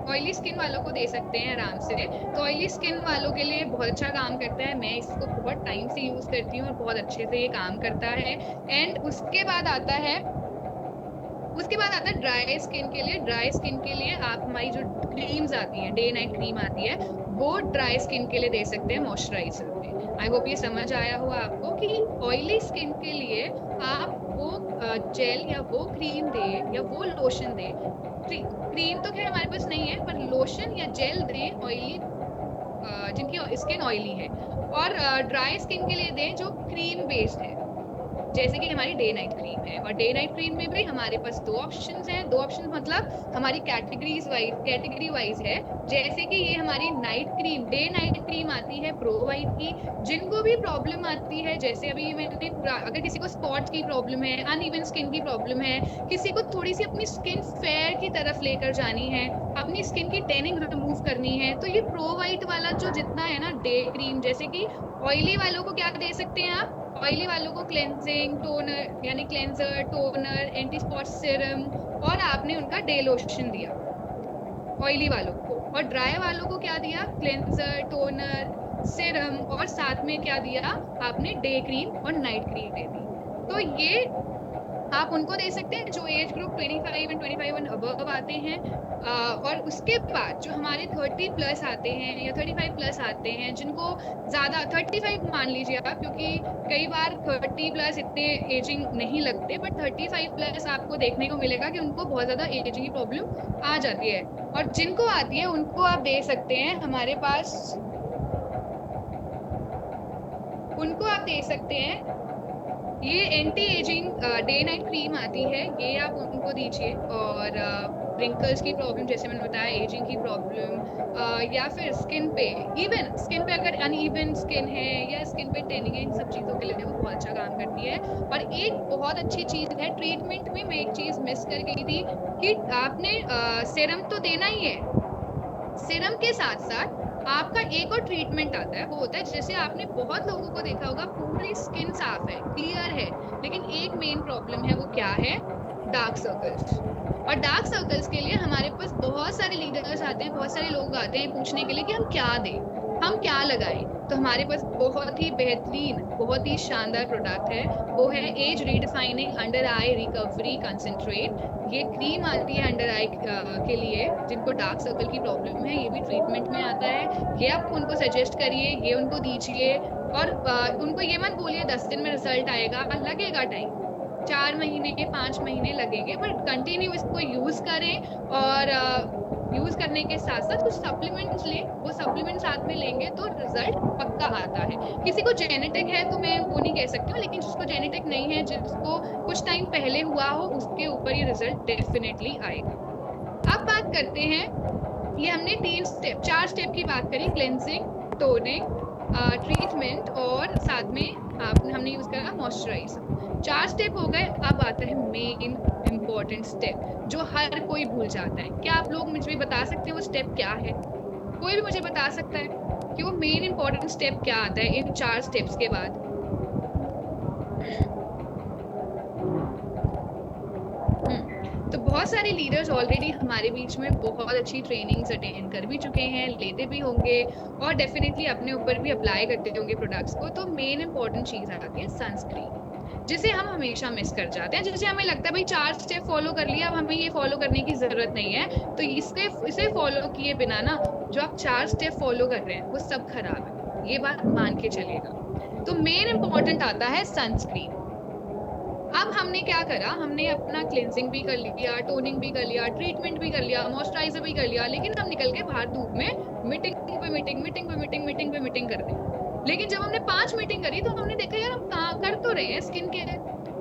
ऑयली स्किन वालों को दे सकते हैं आराम से। तो ऑयली स्किन वालों के लिए बहुत अच्छा काम करता है, मैं इसको बहुत टाइम से यूज करती हूँ और बहुत अच्छे से ये काम करता है। एंड उसके बाद आता है ड्राई स्किन के लिए। ड्राई स्किन के लिए आप हमारी जो क्रीम्स आती है, डे नाइट क्रीम आती है, वो ड्राई स्किन के लिए दे सकते हैं मॉइस्चराइजर में। आई होप ये समझ आया हो आपको कि ऑयली स्किन के लिए आप वो जेल या वो क्रीम दे या वो लोशन दे। क्रीम तो खैर हमारे पास नहीं है, पर लोशन या जेल दें ऑयली, जिनकी स्किन ऑयली है। और ड्राई स्किन के लिए दें जो क्रीम बेस्ड है, जैसे कि हमारी डे नाइट क्रीम है। और डे नाइट क्रीम में भी हमारे पास दो ऑप्शंस हैं। दो ऑप्शन मतलब हमारी कैटेगरी वाइज है। जैसे कि ये हमारी night cream, day night cream आती है प्रो वाइट की। जिनको भी प्रॉब्लम आती है, जैसे अभी मैंने, अगर किसी को स्पॉट की प्रॉब्लम है, अनइवन स्किन की प्रॉब्लम है, किसी को थोड़ी सी अपनी स्किन फेयर की तरफ लेकर जानी है, अपनी स्किन की टैनिंग रिमूव करनी है, तो ये प्रो वाइट वाला जो जितना है ना डे क्रीम, जैसे कि ऑयली वालों को क्या दे सकते हैं आप, ऑयली वालों को क्लेंजिंग टोनर, यानी cleanser, toner, anti spot serum, और आपने उनका डे लोशन दिया ऑयली वालों को। और ड्राई वालों को क्या दिया, क्लेंजर, टोनर, सीरम, और साथ में क्या दिया आपने, डे क्रीम और नाइट क्रीम दे दी। तो ये आप उनको दे सकते हैं जो एज ग्रुप 25 एंड अबव आते हैं। और उसके बाद जो हमारे 30 प्लस आते हैं या 35 प्लस आते हैं, जिनको ज्यादा 35 मान लीजिए आप, क्योंकि कई बार 30 प्लस इतने एजिंग नहीं लगते, बट 35 प्लस आपको देखने को मिलेगा कि उनको बहुत ज्यादा एजिंग की प्रॉब्लम आ जाती है। और जिनको आती है उनको आप दे सकते हैं, हमारे पास उनको आप दे सकते हैं ये anti ageing day night cream आती है, ये आप उनको दीजिए। और रिंकल्स की प्रॉब्लम, जैसे मैंने बताया, एजिंग की प्रॉब्लम, या फिर स्किन पे, इवन स्किन पे अगर अनइवन स्किन है या स्किन पे टैनिंग है, इन सब चीज़ों के लिए वो बहुत अच्छा काम करती है। और एक बहुत अच्छी चीज़ है ट्रीटमेंट में, मैं एक चीज़ मिस कर गई थी कि आपने सीरम तो देना ही है, सीरम के साथ साथ आपका एक और ट्रीटमेंट आता है, वो होता है, जैसे आपने बहुत लोगों को देखा होगा पूरी स्किन साफ है, क्लियर है, लेकिन एक मेन प्रॉब्लम है, वो क्या है, डार्क सर्कल्स। और डार्क सर्कल्स के लिए हमारे पास बहुत सारे लीडर्स आते हैं, बहुत सारे लोग आते हैं पूछने के लिए कि हम क्या दें, हम क्या लगाएं। तो हमारे पास बहुत ही बेहतरीन, बहुत ही शानदार प्रोडक्ट है, वो है एज रीडिफाइनिंग अंडर आई रिकवरी कंसंट्रेट। ये क्रीम आती है अंडर आई के लिए जिनको डार्क सर्कल की प्रॉब्लम है, ये भी ट्रीटमेंट में आता है। ये आप उनको सजेस्ट करिए, ये उनको दीजिए। और उनको ये मत बोलिए 10 दिन में रिजल्ट आएगा, लगेगा टाइम, 4 महीने के 5 महीने लगेंगे, पर कंटिन्यू इसको यूज करें। और यूज करने के साथ साथ कुछ सप्लीमेंट्स लें, वो सप्लीमेंट साथ में लेंगे तो रिजल्ट पक्का आता है। किसी को जेनेटिक है तो मैं वो नहीं कह सकती हूँ, लेकिन जिसको जेनेटिक नहीं है, जिसको कुछ टाइम पहले हुआ हो, उसके ऊपर ये रिजल्ट डेफिनेटली आएगा। अब बात करते हैं, ये हमने 4 स्टेप की बात करी, क्लेंजिंग, टोनिंग, ट्रीटमेंट, और साथ में हमने यूज करा मॉइस्चराइजर। 4 स्टेप हो गए। अब आता है मेन इंपॉर्टेंट स्टेप जो हर कोई भूल जाता है। क्या आप लोग मुझे बता सकते हैं वो स्टेप क्या है? कोई भी मुझे बता सकता है कि वो मेन इंपॉर्टेंट स्टेप क्या आता है इन 4 स्टेप्स के बाद? तो बहुत सारे लीडर्स ऑलरेडी हमारे बीच में बहुत अच्छी ट्रेनिंग्स अटेंड कर भी चुके हैं, लेते भी होंगे, और डेफिनेटली अपने ऊपर भी अप्लाई करते होंगे प्रोडक्ट्स को। तो मेन इंपॉर्टेंट चीज आती है सनस्क्रीन, जिसे हम हमेशा मिस कर जाते हैं। जैसे हमें लगता है भाई 4 स्टेप फॉलो कर लिया, अब हमें ये फॉलो करने की जरूरत नहीं है, तो इसे फॉलो किए बिना ना जो आप 4 स्टेप फॉलो कर रहे हैं वो सब खराब है, ये बात मान के चलिएगा। तो मेन इंपॉर्टेंट आता है सनस्क्रीन। अब हमने क्या करा, हमने अपना क्लेंजिंग भी कर लिया, टोनिंग भी कर लिया, ट्रीटमेंट भी कर लिया, मॉइस्चराइजर भी कर लिया, लेकिन हम निकल के बाहर धूप में मीटिंग पे मीटिंग कर रहे हैं। लेकिन जब हमने 5 मीटिंग करी तो हमने देखा यार हम कर तो रहे हैं स्किन केयर,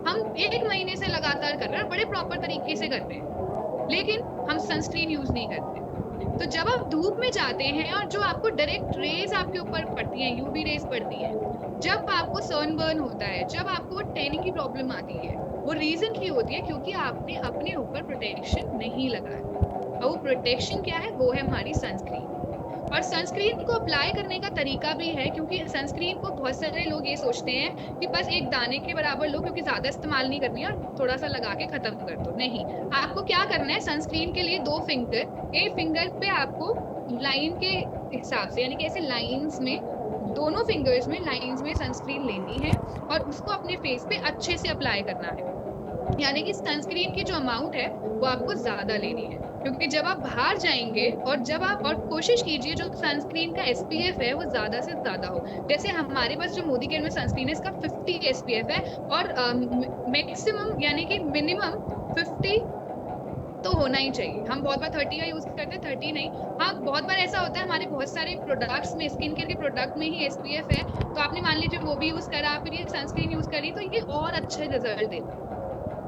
हम 1 महीने से लगातार कर रहे हैं, बड़े प्रॉपर तरीके से करते हैं, लेकिन हम सनस्क्रीन यूज नहीं करते। तो जब आप धूप में जाते हैं और जो आपको डायरेक्ट रेज आपके ऊपर पड़ती है, यूवी रेज पड़ती है, जब आपको सनबर्न होता है, जब आपको टैनिंग की प्रॉब्लम आती है, वो रीजन की होती है क्योंकि आपने अपने ऊपर प्रोटेक्शन नहीं लगाया। और वो प्रोटेक्शन क्या है? वो है हमारी सनस्क्रीन। और सनस्क्रीन को अप्लाई करने का तरीका भी है, क्योंकि सनस्क्रीन को बहुत सारे लोग ये सोचते हैं कि बस एक दाने के बराबर लो, क्योंकि ज्यादा इस्तेमाल नहीं करनी है और थोड़ा सा लगा के खत्म कर दो। नहीं, आपको क्या करना है, सनस्क्रीन के लिए 2 फिंगर, एक फिंगर पे आपको लाइन के हिसाब से, यानी कि ऐसे लाइंस में, दोनों फिंगर्स में लाइंस में सनस्क्रीन लेनी है और उसको अपने फेस पे अच्छे से अप्लाई करना है। यानी कि सनस्क्रीन की जो अमाउंट है वो आपको ज्यादा लेनी है, क्योंकि जब आप बाहर जाएंगे और जब आप, और कोशिश कीजिए जो सनस्क्रीन का SPF है वो ज्यादा से ज्यादा हो। जैसे हमारे पास जो मोदी केयर में सनस्क्रीन है, इसका 50 SPF है और मैक्सिमम यानी कि मिनिमम 50 तो होना ही चाहिए। हम बहुत बार 30 का यूज करते हैं, 30 नहीं। हाँ, बहुत बार ऐसा होता है हमारे बहुत सारे प्रोडक्ट्स में, स्किन केयर के प्रोडक्ट में ही SPF है, तो आपने मान लीजिए वो भी यूज करा, फिर ये सनस्क्रीन यूज करी, तो ये और अच्छे रिजल्ट देता है,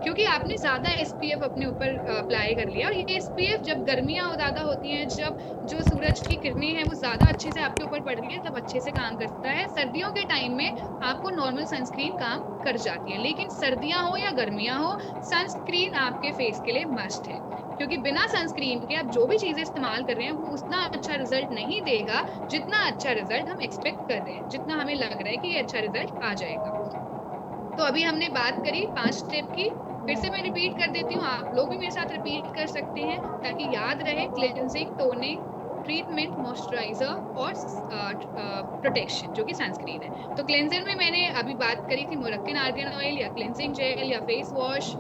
क्योंकि आपने ज्यादा SPF अपने ऊपर अप्लाई कर लिया। और ये SPF जब गर्मियां ज्यादा होती हैं, जब जो सूरज की किरणें हैं वो ज्यादा अच्छे से आपके ऊपर पड़ रही है, तब अच्छे से काम करता है। सर्दियों के टाइम में आपको नॉर्मल सनस्क्रीन काम कर जाती है, लेकिन सर्दियां हो या गर्मियां हो, सनस्क्रीन आपके फेस के लिए मस्ट है, क्योंकि बिना सनस्क्रीन के आप जो भी चीजें इस्तेमाल कर रहे हैं वो उतना अच्छा रिजल्ट नहीं देगा जितना अच्छा रिजल्ट हम एक्सपेक्ट कर रहे हैं, जितना हमें लग रहा है कि ये अच्छा रिजल्ट आ जाएगा। तो अभी हमने बात करी 5 स्टेप की, फिर से मैं रिपीट कर देती हूँ, आप लोग भी मेरे साथ रिपीट कर सकते हैं ताकि याद रहे। क्लेंजिंग, टोनिंग, ट्रीटमेंट, मॉइस्चराइजर और प्रोटेक्शन जो कि सनस्क्रीन है। तो क्लेंजर में मैंने अभी बात करी थी मोरक्कन आर्गन ऑयल या क्लेंजिंग जेल या फेस वॉश,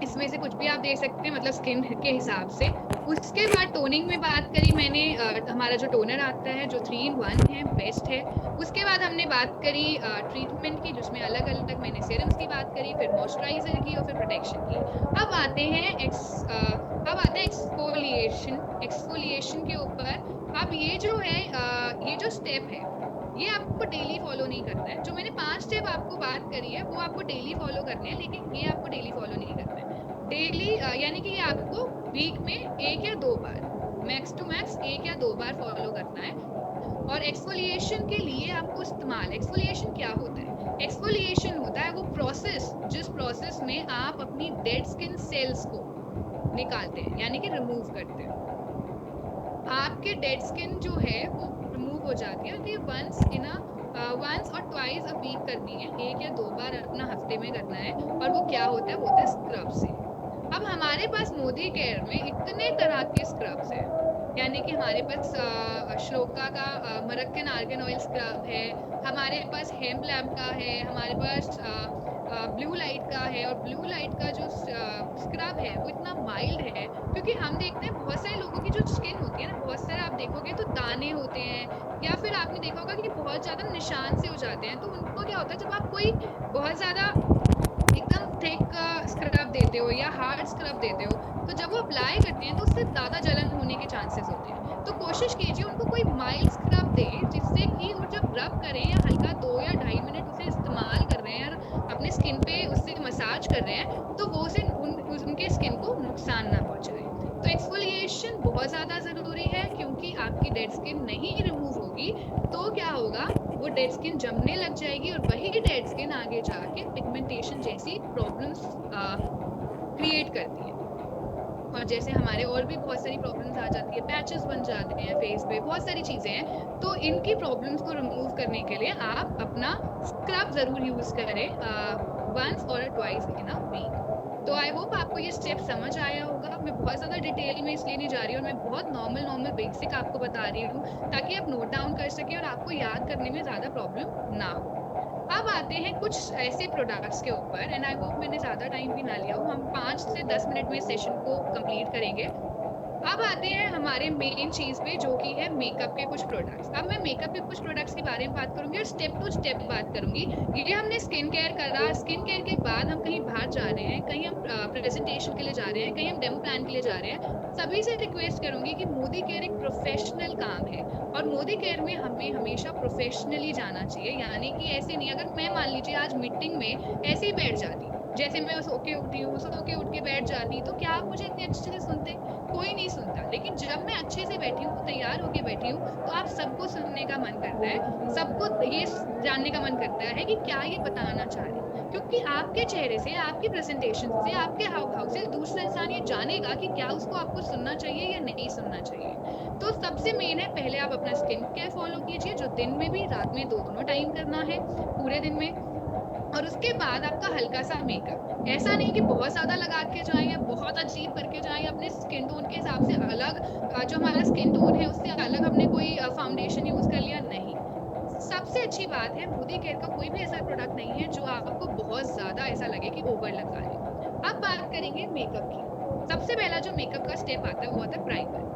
इसमें से कुछ भी आप दे सकते हैं, मतलब स्किन के हिसाब से। उसके बाद टोनिंग में बात करी मैंने, हमारा जो टोनर आता है जो 3 in 1 है, बेस्ट है। उसके बाद हमने बात करी ट्रीटमेंट की, जिसमें अलग अलग मैंने सीरम्स की बात करी, फिर मॉइस्चराइजर की और फिर प्रोटेक्शन की। अब आते हैं एक्सफोलिएशन के ऊपर। अब ये जो है ये जो स्टेप है ये आपको डेली फॉलो नहीं करना है। जो मैंने 5 स्टेप आपको बात करी है वो आपको डेली फॉलो करने हैं, लेकिन ये आपको डेली फॉलो नहीं करना है। डेली यानी कि ये आपको वीक में 1 या 2 बार, मैक्स टू मैक्स 1 या 2 बार फॉलो करना है। और एक्सफोलिएशन के लिए आपको इस्तेमाल, एक्सफोलिएशन क्या होता है? एक्सफोलिएशन होता है वो प्रोसेस जिस प्रोसेस में आप अपनी डेड स्किन सेल्स को निकालते हैं, यानी कि रिमूव करते हैं। आपके डेड स्किन जो है वो रिमूव हो जाती है, और ये वंस और ट्वाइस अ वीक करनी है, 1 या 2 बार अपना हफ्ते में करना है। और वो क्या होता है? वो होता है स्क्रब से। अब हमारे पास मोदी केयर में इतने तरह के स्क्रब्स हैं, यानी कि हमारे पास श्लोका का मोरक्कन आर्गन ऑयल स्क्रब है, हमारे पास हेम्प लैम्प का है, हमारे पास ब्लू लाइट का है। और ब्लू लाइट का जो स्क्रब है वो इतना माइल्ड है, क्योंकि हम देखते हैं बहुत सारे लोगों की जो स्किन होती है ना, बहुत सारे आप देखोगे तो दाने होते हैं, या फिर आपने देखा होगा कि बहुत ज्यादा निशान से हो जाते हैं। तो उनको क्या होता है, जब आप कोई बहुत ज्यादा एकदम थिक स्क्रब देते हो या हार्ड स्क्रब देते हो, तो जब वो अप्लाई करते हैं तो उससे ज्यादा जलन होने के चांसेस होते हैं। तो कोशिश कीजिए उनको कोई माइल्ड स्क्रब दे, जिससे कि वो जब रब करें या हल्का 2 या 2.5 मिनट उसे इस्तेमाल कर रहे हैं और अपने स्किन पे उससे मसाज कर रहे हैं, तो वो उसे उनके स्किन को नुकसान ना पहुंचाए। तो एक्सफोलिएशन बहुत ज्यादा जरूरी है, क्योंकि आपकी डेड स्किन नहीं रिमूव होगी तो क्या होगा, वो डेड स्किन जमने लग जाएगी और वही डेड स्किन आगे जाके पिगमेंटेशन जैसी प्रॉब्लम्स क्रिएट करती है। और जैसे हमारे और भी बहुत सारी प्रॉब्लम्स आ जाती है, पैचेस बन जाते हैं फेस पे, बहुत सारी चीजें हैं। तो इनकी प्रॉब्लम्स को रिमूव करने के लिए आप अपना स्क्रब जरूर यूज करें, वंस और ट्वाइस इन अ वीक। तो आई होप आपको ये स्टेप समझ आया होगा। मैं बहुत ज़्यादा डिटेल में इसलिए नहीं जा रही हूँ, और मैं बहुत नॉर्मल बेसिक आपको बता रही हूँ, ताकि आप नोट डाउन कर सकें और आपको याद करने में ज़्यादा प्रॉब्लम ना हो। अब आते हैं कुछ ऐसे प्रोडक्ट्स के ऊपर, एंड आई होप मैंने ज़्यादा टाइम भी ना लिया हो, हम 5 से 10 मिनट में सेशन को कंप्लीट करेंगे। अब आते हैं हमारे मेन चीज पे, जो कि है मेकअप के कुछ प्रोडक्ट्स। अब मैं मेकअप के कुछ प्रोडक्ट्स के बारे में बात करूंगी और स्टेप टू स्टेप बात करूंगी। ये हमने स्किन केयर करा, स्किन केयर के बाद हम कहीं बाहर जा रहे हैं, कहीं हम प्रेजेंटेशन के लिए जा रहे हैं, कहीं हम डेमो प्लान के लिए जा रहे हैं, सभी से रिक्वेस्ट करूंगी कि मोदी केयर एक प्रोफेशनल काम है, और मोदी केयर में हमें हमेशा प्रोफेशनली जाना चाहिए। यानी कि ऐसे नहीं, अगर मैं मान लीजिए आज मीटिंग में ऐसे ही बैठ जाती जैसे मैं सो के उठी हूँ, सो के उठ के बैठ जाती, तो क्या आप मुझे इतने अच्छे से सुनते? कोई नहीं सुनता। लेकिन जब मैं अच्छे से बैठी हूँ, तैयार होके बैठी हूँ, तो आप सबको सुनने का मन करता है, सबको ये जानने का मन करता है कि क्या ये बताना चाह रही है। क्योंकि आपके चेहरे से, आपकी प्रेजेंटेशन से, आपके हाव भाव से दूसरा इंसान ये जानेगा कि क्या उसको आपको सुनना चाहिए या नहीं सुनना चाहिए। तो सबसे मेन है, पहले आप अपना स्किन केयर फॉलो कीजिए, जो दिन में भी रात में दोनों टाइम करना है, पूरे दिन में। और उसके बाद आपका हल्का सा मेकअप, ऐसा नहीं कि बहुत ज्यादा लगा के जाएं या बहुत अजीब करके जाएं, या अपने स्किन टोन के हिसाब से अलग, जो हमारा स्किन टोन है उससे अलग हमने कोई फाउंडेशन यूज कर लिया, नहीं। सबसे अच्छी बात है, मोदी केयर का कोई भी ऐसा प्रोडक्ट नहीं है जो आपको बहुत ज्यादा ऐसा लगे कि ओवर लगा है। अब बात करेंगे मेकअप की। सबसे पहला जो मेकअप का स्टेप आता है वो आता है प्राइमर।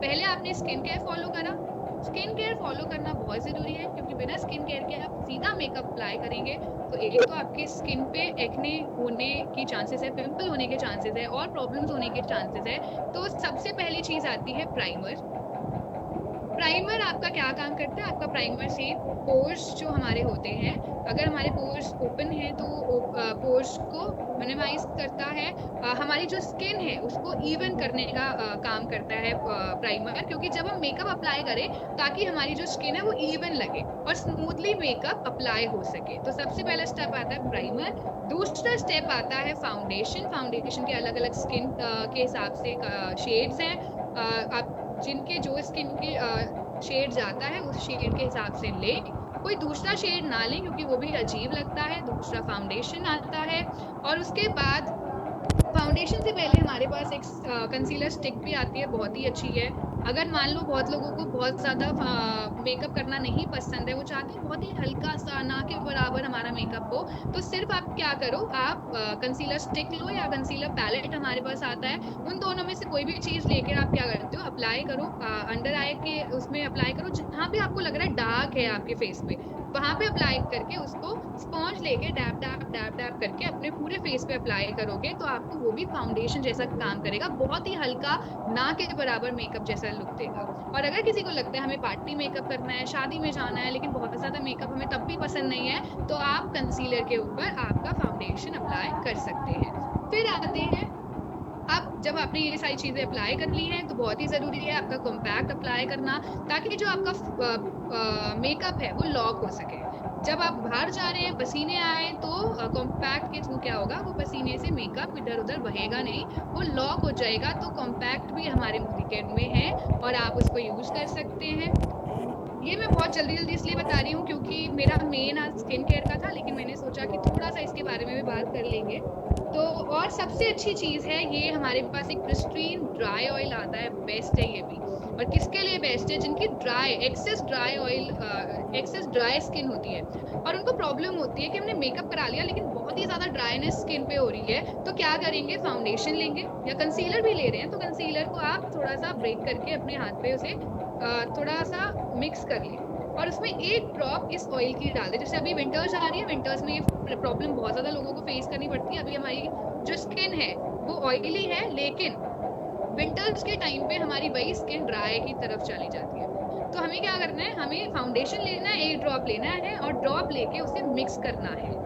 पहले आपने स्किन केयर फॉलो करा। स्किन केयर फॉलो करना बहुत जरूरी है, क्योंकि बिना स्किन केयर के आप सीधा मेकअप अप्लाई करेंगे तो एक तो आपकी स्किन पे एक्ने होने की चांसेस है, पिंपल होने के चांसेस है, और प्रॉब्लम्स होने के चांसेस है। तो सबसे पहली चीज आती है प्राइमर। प्राइमर आपका क्या काम करता है? आपका प्राइमर से पोर्स जो हमारे होते हैं, अगर हमारे पोर्स ओपन है तो पोर्स को मिनिमाइज करता है। हमारी जो स्किन है उसको इवन करने का काम करता है प्राइमर, क्योंकि जब हम मेकअप अप्लाई करें ताकि हमारी जो स्किन है वो इवन लगे और स्मूथली मेकअप अप्लाई हो सके। तो सबसे पहला स्टेप आता है प्राइमर। दूसरा स्टेप आता है फाउंडेशन। फाउंडेशन के अलग अलग स्किन के हिसाब से शेड्स हैं। आप जिनके जो स्किन के शेड जाता है उस शेड के हिसाब से ले, कोई दूसरा शेड ना लें क्योंकि वो भी अजीब लगता है। दूसरा फाउंडेशन आता है, और उसके बाद फाउंडेशन से पहले हमारे पास एक कंसीलर स्टिक भी आती है, बहुत ही अच्छी है। अगर मान लो बहुत लोगों को बहुत ज्यादा मेकअप करना नहीं पसंद है, वो चाहते हैं बहुत ही हल्का सा, ना के बराबर हमारा मेकअप हो, तो सिर्फ आप क्या करो, आप कंसीलर स्टिक लो या कंसीलर पैलेट हमारे पास आता है, उन दोनों में से कोई भी चीज लेकर आप क्या करते हो, अप्लाई करो अंडर आई के उसमें अप्लाई करो, जहां भी आपको लग रहा है डार्क है आपके फेस पे, वहां पे अप्लाई करके उसको स्पॉन्ज लेके डैप डैप डैप डैप करके अपने पूरे फेस पे अप्लाई करोगे, तो आपको वो भी फाउंडेशन जैसा काम करेगा, बहुत ही हल्का, ना के बराबर मेकअप जैसा लुक देगा। और अगर किसी को लगता है हमें पार्टी मेकअप करना है, शादी में जाना है, लेकिन बहुत ज्यादा मेकअप हमें तब भी पसंद नहीं है, तो आप कंसीलर के ऊपर आपका फाउंडेशन अप्लाई कर सकते हैं। फिर आते हैं, अब जब आपने ये सारी चीजें अप्लाई कर ली हैं तो बहुत ही जरूरी है आपका कॉम्पैक्ट अप्लाई करना, ताकि जो आपका मेकअप है वो लॉक हो सके। जब आप बाहर जा रहे हैं, पसीने आए, तो कॉम्पैक्ट के थ्रू क्या होगा, वो पसीने से मेकअप इधर उधर बहेगा नहीं, वो लॉक हो जाएगा। तो कॉम्पैक्ट भी हमारे मोदी केयर में है और आप उसको यूज कर सकते हैं। ये मैं बहुत जल्दी जल्दी इसलिए बता रही हूँ क्योंकि मेरा मेन आज स्किन केयर का था, लेकिन मैंने सोचा कि थोड़ा सा इसके बारे में भी बात कर लेंगे। तो और सबसे अच्छी चीज है, ये हमारे पास एक प्रिस्टीन ड्राई ऑयल आता है, बेस्ट है ये भी। और किसके लिए बेस्ट है? जिनकी excess dry oil, excess dry skin होती है और उनको प्रॉब्लम होती है कि हमने मेकअप करा लिया लेकिन बहुत ही ज्यादा ड्राइनेस स्किन पे हो रही है, तो क्या करेंगे, फाउंडेशन लेंगे या कंसीलर भी ले रहे हैं तो कंसीलर को आप थोड़ा सा ब्रेक करके अपने हाथ पे उसे थोड़ा सा मिक्स कर लें और उसमें एक ड्रॉप इस ऑयल की डाल दें। जैसे अभी विंटर्स आ रही है, विंटर्स में ये प्रॉब्लम बहुत ज्यादा लोगों को फेस करनी पड़ती है। अभी हमारी जो स्किन है वो ऑयली है, लेकिन विंटर्स के टाइम पे हमारी वही स्किन ड्राई की तरफ चली जाती है। तो हमें क्या करना है, हमें फाउंडेशन लेना है, एक ड्रॉप लेना है और ड्रॉप लेके उसे मिक्स करना है।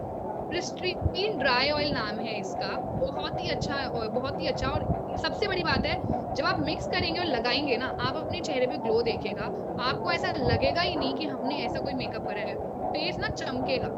प्रिस्टीन ड्राई ऑयल नाम है इसका, बहुत ही अच्छा, बहुत ही अच्छा। और सबसे बड़ी बात है, जब आप मिक्स करेंगे और लगाएंगे ना, आप अपने चेहरे पे ग्लो देखेगा, आपको ऐसा लगेगा ही नहीं कि हमने ऐसा कोई मेकअप करा है, फेस ना चमकेगा।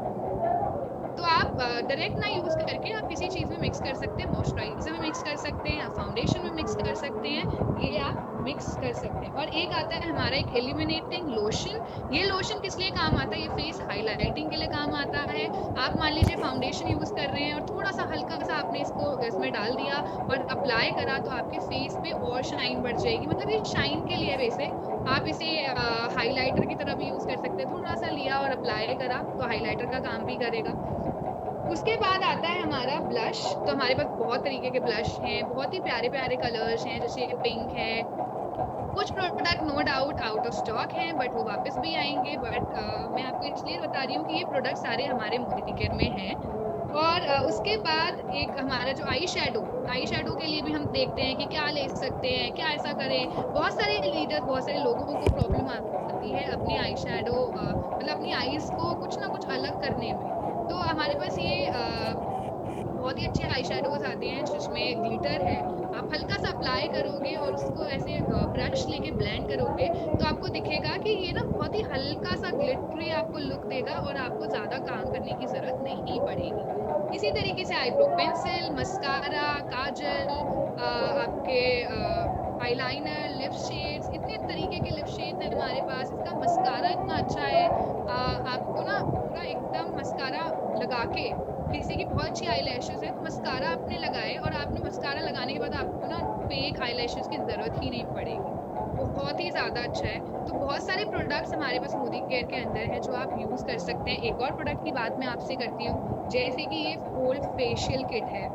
तो आप डायरेक्ट ना यूज करके आप किसी चीज में मिक्स कर सकते हैं, मॉइस्चराइजर में मिक्स कर सकते हैं या फाउंडेशन में मिक्स कर सकते हैं, ये आप मिक्स कर सकते हैं। और एक आता है हमारा एक एलिमिनेटिंग लोशन। ये लोशन किस लिए काम आता है? ये फेस हाईलाइटिंग के लिए काम आता है। आप मान लीजिए फाउंडेशन यूज कर रहे हैं और थोड़ा सा हल्का सा आपने इसको इसमें डाल दिया और अप्लाई करा, तो आपके फेस पे और शाइन बढ़ जाएगी। मतलब ये शाइन के लिए वैसे आप इसे हाईलाइटर की तरह भी यूज कर सकते हैं। थोड़ा सा लिया और अप्लाई करा तो हाईलाइटर का काम भी करेगा। उसके बाद आता है हमारा ब्लश। तो हमारे पास बहुत तरीके के ब्लश हैं, बहुत ही प्यारे प्यारे कलर्स हैं, जैसे पिंक है। कुछ product no doubt out of stock हैं, बट वो वापस भी आएंगे। बट मैं आपको इसलिए बता रही हूँ कि ये प्रोडक्ट सारे हमारे मोदी केयर में हैं। और उसके बाद एक हमारा जो आई शेडो के लिए भी हम देखते हैं कि क्या ले सकते हैं, क्या ऐसा करें। बहुत सारे लीडर, बहुत सारे लोगों को प्रॉब्लम आती है अपनी आई शेडो, मतलब अपनी आईज को कुछ ना कुछ अलग करने में। तो हमारे पास ये बहुत ही अच्छे आई शेडोज आते हैं जिसमें ग्लिटर है। आप हल्का सा अप्लाई करोगे और उसको ऐसे ब्रश लेके ब्लेंड करोगे तो आपको दिखेगा कि ये ना बहुत ही हल्का सा ग्लिटरी आपको लुक देगा और आपको ज्यादा काम करने की जरूरत नहीं पड़ेगी। इसी तरीके से आईब्रो पेंसिल, मस्कारा, काजल, आपके आईलाइनर, लिप शेड्स, इतने तरीके के लिप शेड्स हैं हमारे पास। इसका मस्कारा इतना अच्छा है, आपको ना पूरा एकदम मस्कारा लगा के, किसी की बहुत अच्छी आई लैशेज है तो मस्कारा आपने लगाए और आपने मस्कारा लगाने के बाद आपको ना फेक आई लैशेज की जरूरत ही नहीं पड़ेगी। बहुत ही ज्यादा अच्छा है। तो बहुत सारे प्रोडक्ट्स हमारे पास मोदी केयर के अंदर है जो आप यूज कर सकते हैं। एक और प्रोडक्ट की बात मैं आपसे करती हूँ, जैसे कि ये फुल फेशियल किट है,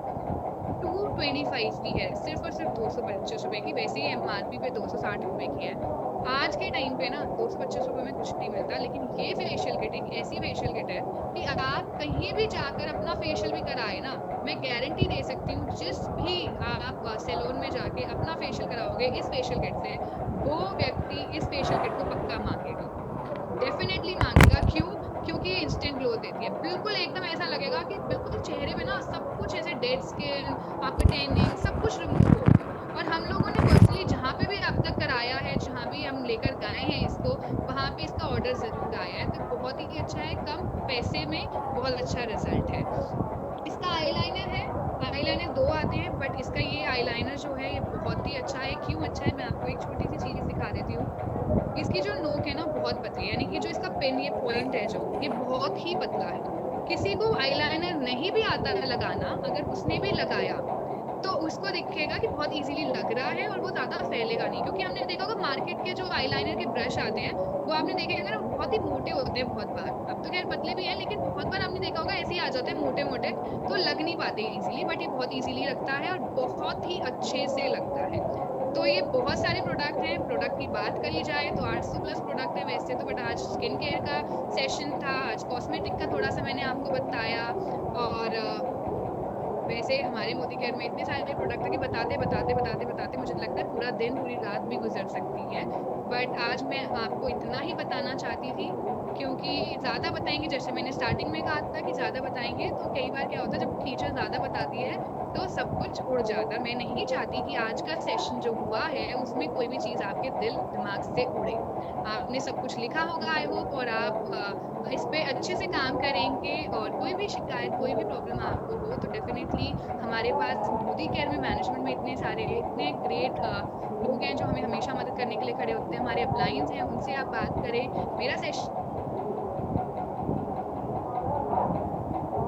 225 की है, सिर्फ और सिर्फ 225 की। वैसे ही एमआरपी पे 260 की है। आज के टाइम पे ना 225 में कुछ नहीं मिलता, लेकिन ये फेशियल किट एक ऐसी फेशियल किट है कि आप कहीं भी जाकर अपना फेशियल भी कराए ना, मैं गारंटी दे सकती हूँ जिस भी आप सैलून में जाके अपना फेशियल कराओगे इस फेशियल किट से, वो व्यक्ति इस फेशियल किट को पक्का मांगेगा, डेफिनेटली मांगेगा। क्यों? क्योंकि इंस्टेंट ग्लो देती है। बिल्कुल एकदम ऐसा लगेगा कि बिल्कुल चेहरे पे ना सब कुछ ऐसे डेड स्किन, आपका टैनिंग, सब कुछ रिमूव हो गया। और हम लोगों ने पर्सनली जहाँ पे भी अब तक कराया है, जहाँ भी हम लेकर गए हैं इसको, वहाँ पे इसका ऑर्डर जरूर आया है। तो बहुत ही अच्छा है, कम पैसे में बहुत अच्छा रिजल्ट है। इसका आईलाइनर है, आईलाइनर 2 आते हैं, बट इसका ये आईलाइनर जो है ये बहुत ही अच्छा है। क्यों अच्छा है, मैं आपको एक छोटी सी चीज दिखा देती हूँ। इसकी जो नोक है ना बहुत पतली है, यानी कि जो इसका पेन, ये पॉइंट है जो, ये बहुत ही पतला है। किसी को आईलाइनर नहीं भी आता है लगाना, अगर उसने भी लगाया तो उसको दिखेगा कि बहुत इजीली लग रहा है और वो ज्यादा फैलेगा नहीं। क्योंकि हमने देखा होगा मार्केट के जो आईलाइनर के ब्रश आते हैं वो आपने देखे होंगे ना, बहुत ही मोटे होते हैं बहुत बार। अब तो खैर पतले भी हैं, लेकिन बहुत बार आपने देखा होगा ऐसे ही आ जाते हैं मोटे मोटे, तो लग नहीं पाते इजीली। बट ये बहुत इजीली लगता है और बहुत ही अच्छे से लगता है। तो ये बहुत सारे प्रोडक्ट हैं। प्रोडक्ट की बात करी जाए तो 800 प्लस प्रोडक्ट है वैसे तो, बट आज स्किन केयर का सेशन था, आज कॉस्मेटिक का थोड़ा सा मैंने आपको बताया। और वैसे हमारे मोदी केयर में इतने सारे प्रोडक्ट है कि बताते मुझे लगता है पूरा दिन पूरी रात भी गुजर सकती है। बट आज मैं आपको इतना ही बताना चाहती थी, क्योंकि ज्यादा बताएंगे, जैसे मैंने स्टार्टिंग में कहा था कि ज्यादा बताएंगे तो कई बार क्या होता है जब टीचर ज्यादा बताती है तो सब कुछ उड़ जाता है। मैं नहीं चाहती कि आज का सेशन जो हुआ है उसमें कोई भी चीज आपके दिल दिमाग से उड़े। आपने सब कुछ लिखा होगा आई होप, और आप इस पे अच्छे से काम करेंगे। और कोई भी शिकायत, कोई भी प्रॉब्लम आपको हो तो डेफिनेटली हमारे पास मोदी केयर में मैनेजमेंट में इतने सारे इतने ग्रेट लोग हैं जो हमें हमेशा मदद करने के लिए खड़े होते हैं। हमारे अपलाइंस हैं, उनसे आप बात करें। मेरा सेशन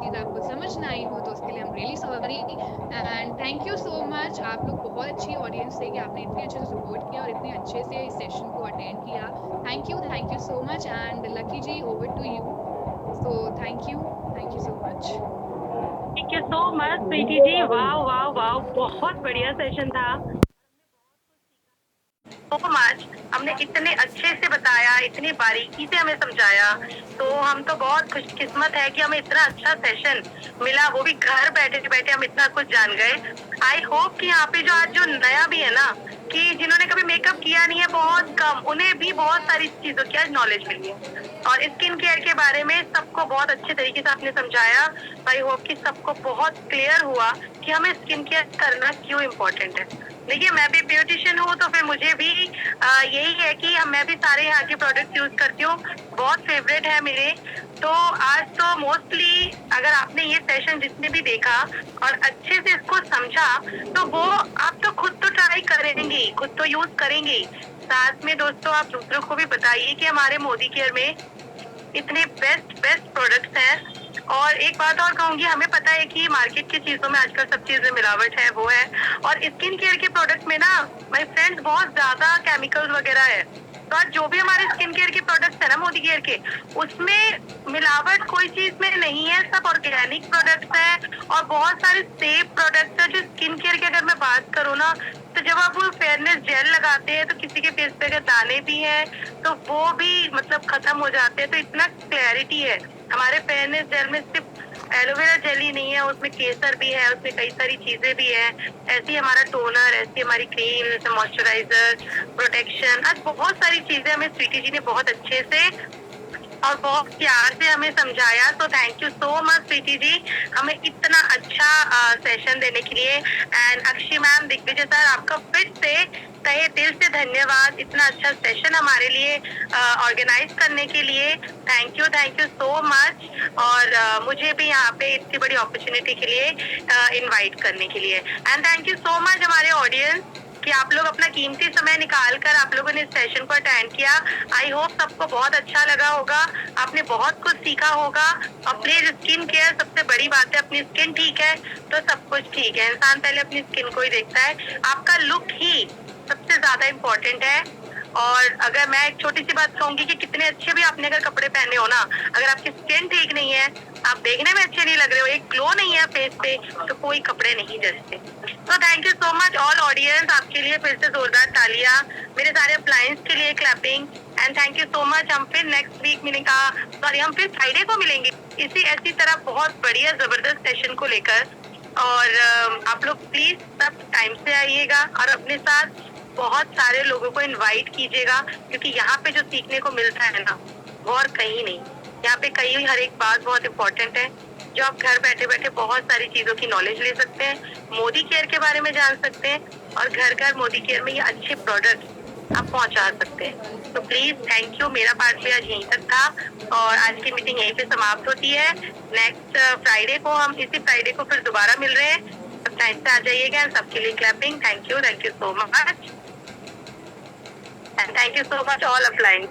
चीज आपको समझ ना आई हो तो उसके लिए हम really sorry and thank you so much. आप लोग बहुत अच्छी ऑडियंस थे कि आपने इतने अच्छे से सपोर्ट किया और इतने अच्छे से इस सेशन को अटेंड किया। Thank you so much. And Lucky ji, over to you. So thank you so much. Thank you so much Sweety ji, वाह वाह वाह, बहुत बढ़िया सेशन था। सो मच, हमने इतने अच्छे से बताया, इतनी बारीकी से हमें समझाया, तो हम तो बहुत खुशकिस्मत है कि हमें इतना अच्छा सेशन मिला, वो भी घर बैठे बैठे हम इतना कुछ जान गए। आई होप कि यहाँ पे जो आज जो नया भी है ना, कि जिन्होंने कभी मेकअप किया नहीं है, बहुत कम, उन्हें भी बहुत सारी चीजों की आज नॉलेज मिली है। और स्किन केयर के बारे में सबको बहुत अच्छे तरीके से आपने समझाया। आई होप कि सबको बहुत क्लियर हुआ कि हमें स्किन केयर करना क्यों इम्पोर्टेंट है। देखिए, मैं भी ब्यूटिशियन हूँ तो फिर मुझे भी यही है कि मैं भी सारे यहाँ के प्रोडक्ट यूज करती हूँ, बहुत फेवरेट है मेरे। तो आज तो मोस्टली अगर आपने ये सेशन जिसने भी देखा और अच्छे से इसको समझा तो वो आप तो खुद तो ट्राई करेंगे, खुद तो यूज करेंगे। साथ में दोस्तों आप दूसरों को भी बताइए कि हमारे मोदी केयर में इतने बेस्ट प्रोडक्ट्स हैं। और एक बात और कहूंगी, हमें पता है कि मार्केट की चीजों में आजकल सब चीज में मिलावट है, वो है, और स्किन केयर के प्रोडक्ट में ना माय फ्रेंड्स बहुत ज्यादा केमिकल्स वगैरह है। तो आज जो भी हमारे स्किन केयर के प्रोडक्ट्स है ना मोदी केयर के, उसमें मिलावट कोई चीज में नहीं है, सब ऑर्गेनिक प्रोडक्ट्स है और बहुत सारे सेफ प्रोडक्ट्स है। जो स्किन केयर की अगर मैं बात करूँ ना, तो जब आप वो फेयरनेस जेल लगाते हैं तो किसी के फेस पे अगर दाने भी हैं तो वो भी मतलब खत्म हो जाते हैं। तो इतना क्लैरिटी है हमारे फेयरनेस जेल में, सिर्फ एलोवेरा जेल ही नहीं है, उसमें केसर भी है, उसमें कई सारी चीजें भी है। ऐसी हमारा टोनर, ऐसी हमारी क्रीम, मॉइस्चराइजर, प्रोटेक्शन, आज बहुत सारी चीजें हमें स्वीटी जी ने बहुत अच्छे से और बहुत प्यार से हमें समझाया। तो thank you so much Preeti ji, हमें इतना अच्छा सेशन देने के लिए। And Akshi ma'am, Digvijay sir, आपका फिर से तहे दिल से धन्यवाद इतना अच्छा सेशन हमारे लिए ऑर्गेनाइज करने के लिए। Thank you so much. और मुझे भी यहाँ पे इतनी बड़ी अपॉर्चुनिटी के लिए इनवाइट करने के लिए। And thank you so much हमारे ऑडियंस कि आप लोग अपना कीमती समय निकाल कर आप लोगों ने इस सेशन को अटेंड किया। आई होप सबको बहुत अच्छा लगा होगा, आपने बहुत कुछ सीखा होगा। और प्लीज स्किन केयर सबसे बड़ी बात है, अपनी स्किन ठीक है तो सब कुछ ठीक है। इंसान पहले अपनी स्किन को ही देखता है, आपका लुक ही सबसे ज्यादा इम्पोर्टेंट है। और अगर मैं एक छोटी सी बात कहूंगी कि कितने अच्छे भी आपने अगर कपड़े पहने हो ना, अगर आपकी स्किन ठीक नहीं है, आप देखने में अच्छे नहीं लग रहे हो, एक ग्लो नहीं है फेस पे, तो कोई कपड़े नहीं जचते। तो thank you so much all audience, आपके लिए फिर से जोरदार तालियां, मेरे सारे अप्लायंस के लिए clapping. And thank you so much. हम फिर नेक्स्ट वीक मिलेंगे, सॉरी हम फिर फ्राइडे को मिलेंगे इसी ऐसी तरह बहुत बढ़िया जबरदस्त सेशन को लेकर। और आप लोग प्लीज सब टाइम से आइएगा और अपने साथ बहुत सारे लोगों को इनवाइट कीजिएगा, क्योंकि यहाँ पे जो सीखने को मिलता है ना, वो और कहीं नहीं। यहाँ पे कहीं हर एक बात बहुत इम्पोर्टेंट है, जो आप घर बैठे बैठे बहुत सारी चीजों की नॉलेज ले सकते हैं, मोदी केयर के बारे में जान सकते हैं, और घर घर मोदी केयर में ये अच्छे प्रोडक्ट आप पहुंचा सकते हैं। तो प्लीज थैंक यू। मेरा पार्ट भी आज यहीं तक था और आज की मीटिंग यहीं पे समाप्त होती है। नेक्स्ट फ्राइडे को हम इसी फ्राइडे को फिर दोबारा मिल रहे हैं, सब टाइम से आ जाइएगा। सबके लिए clapping. Thank you so much and thank you so much all upline.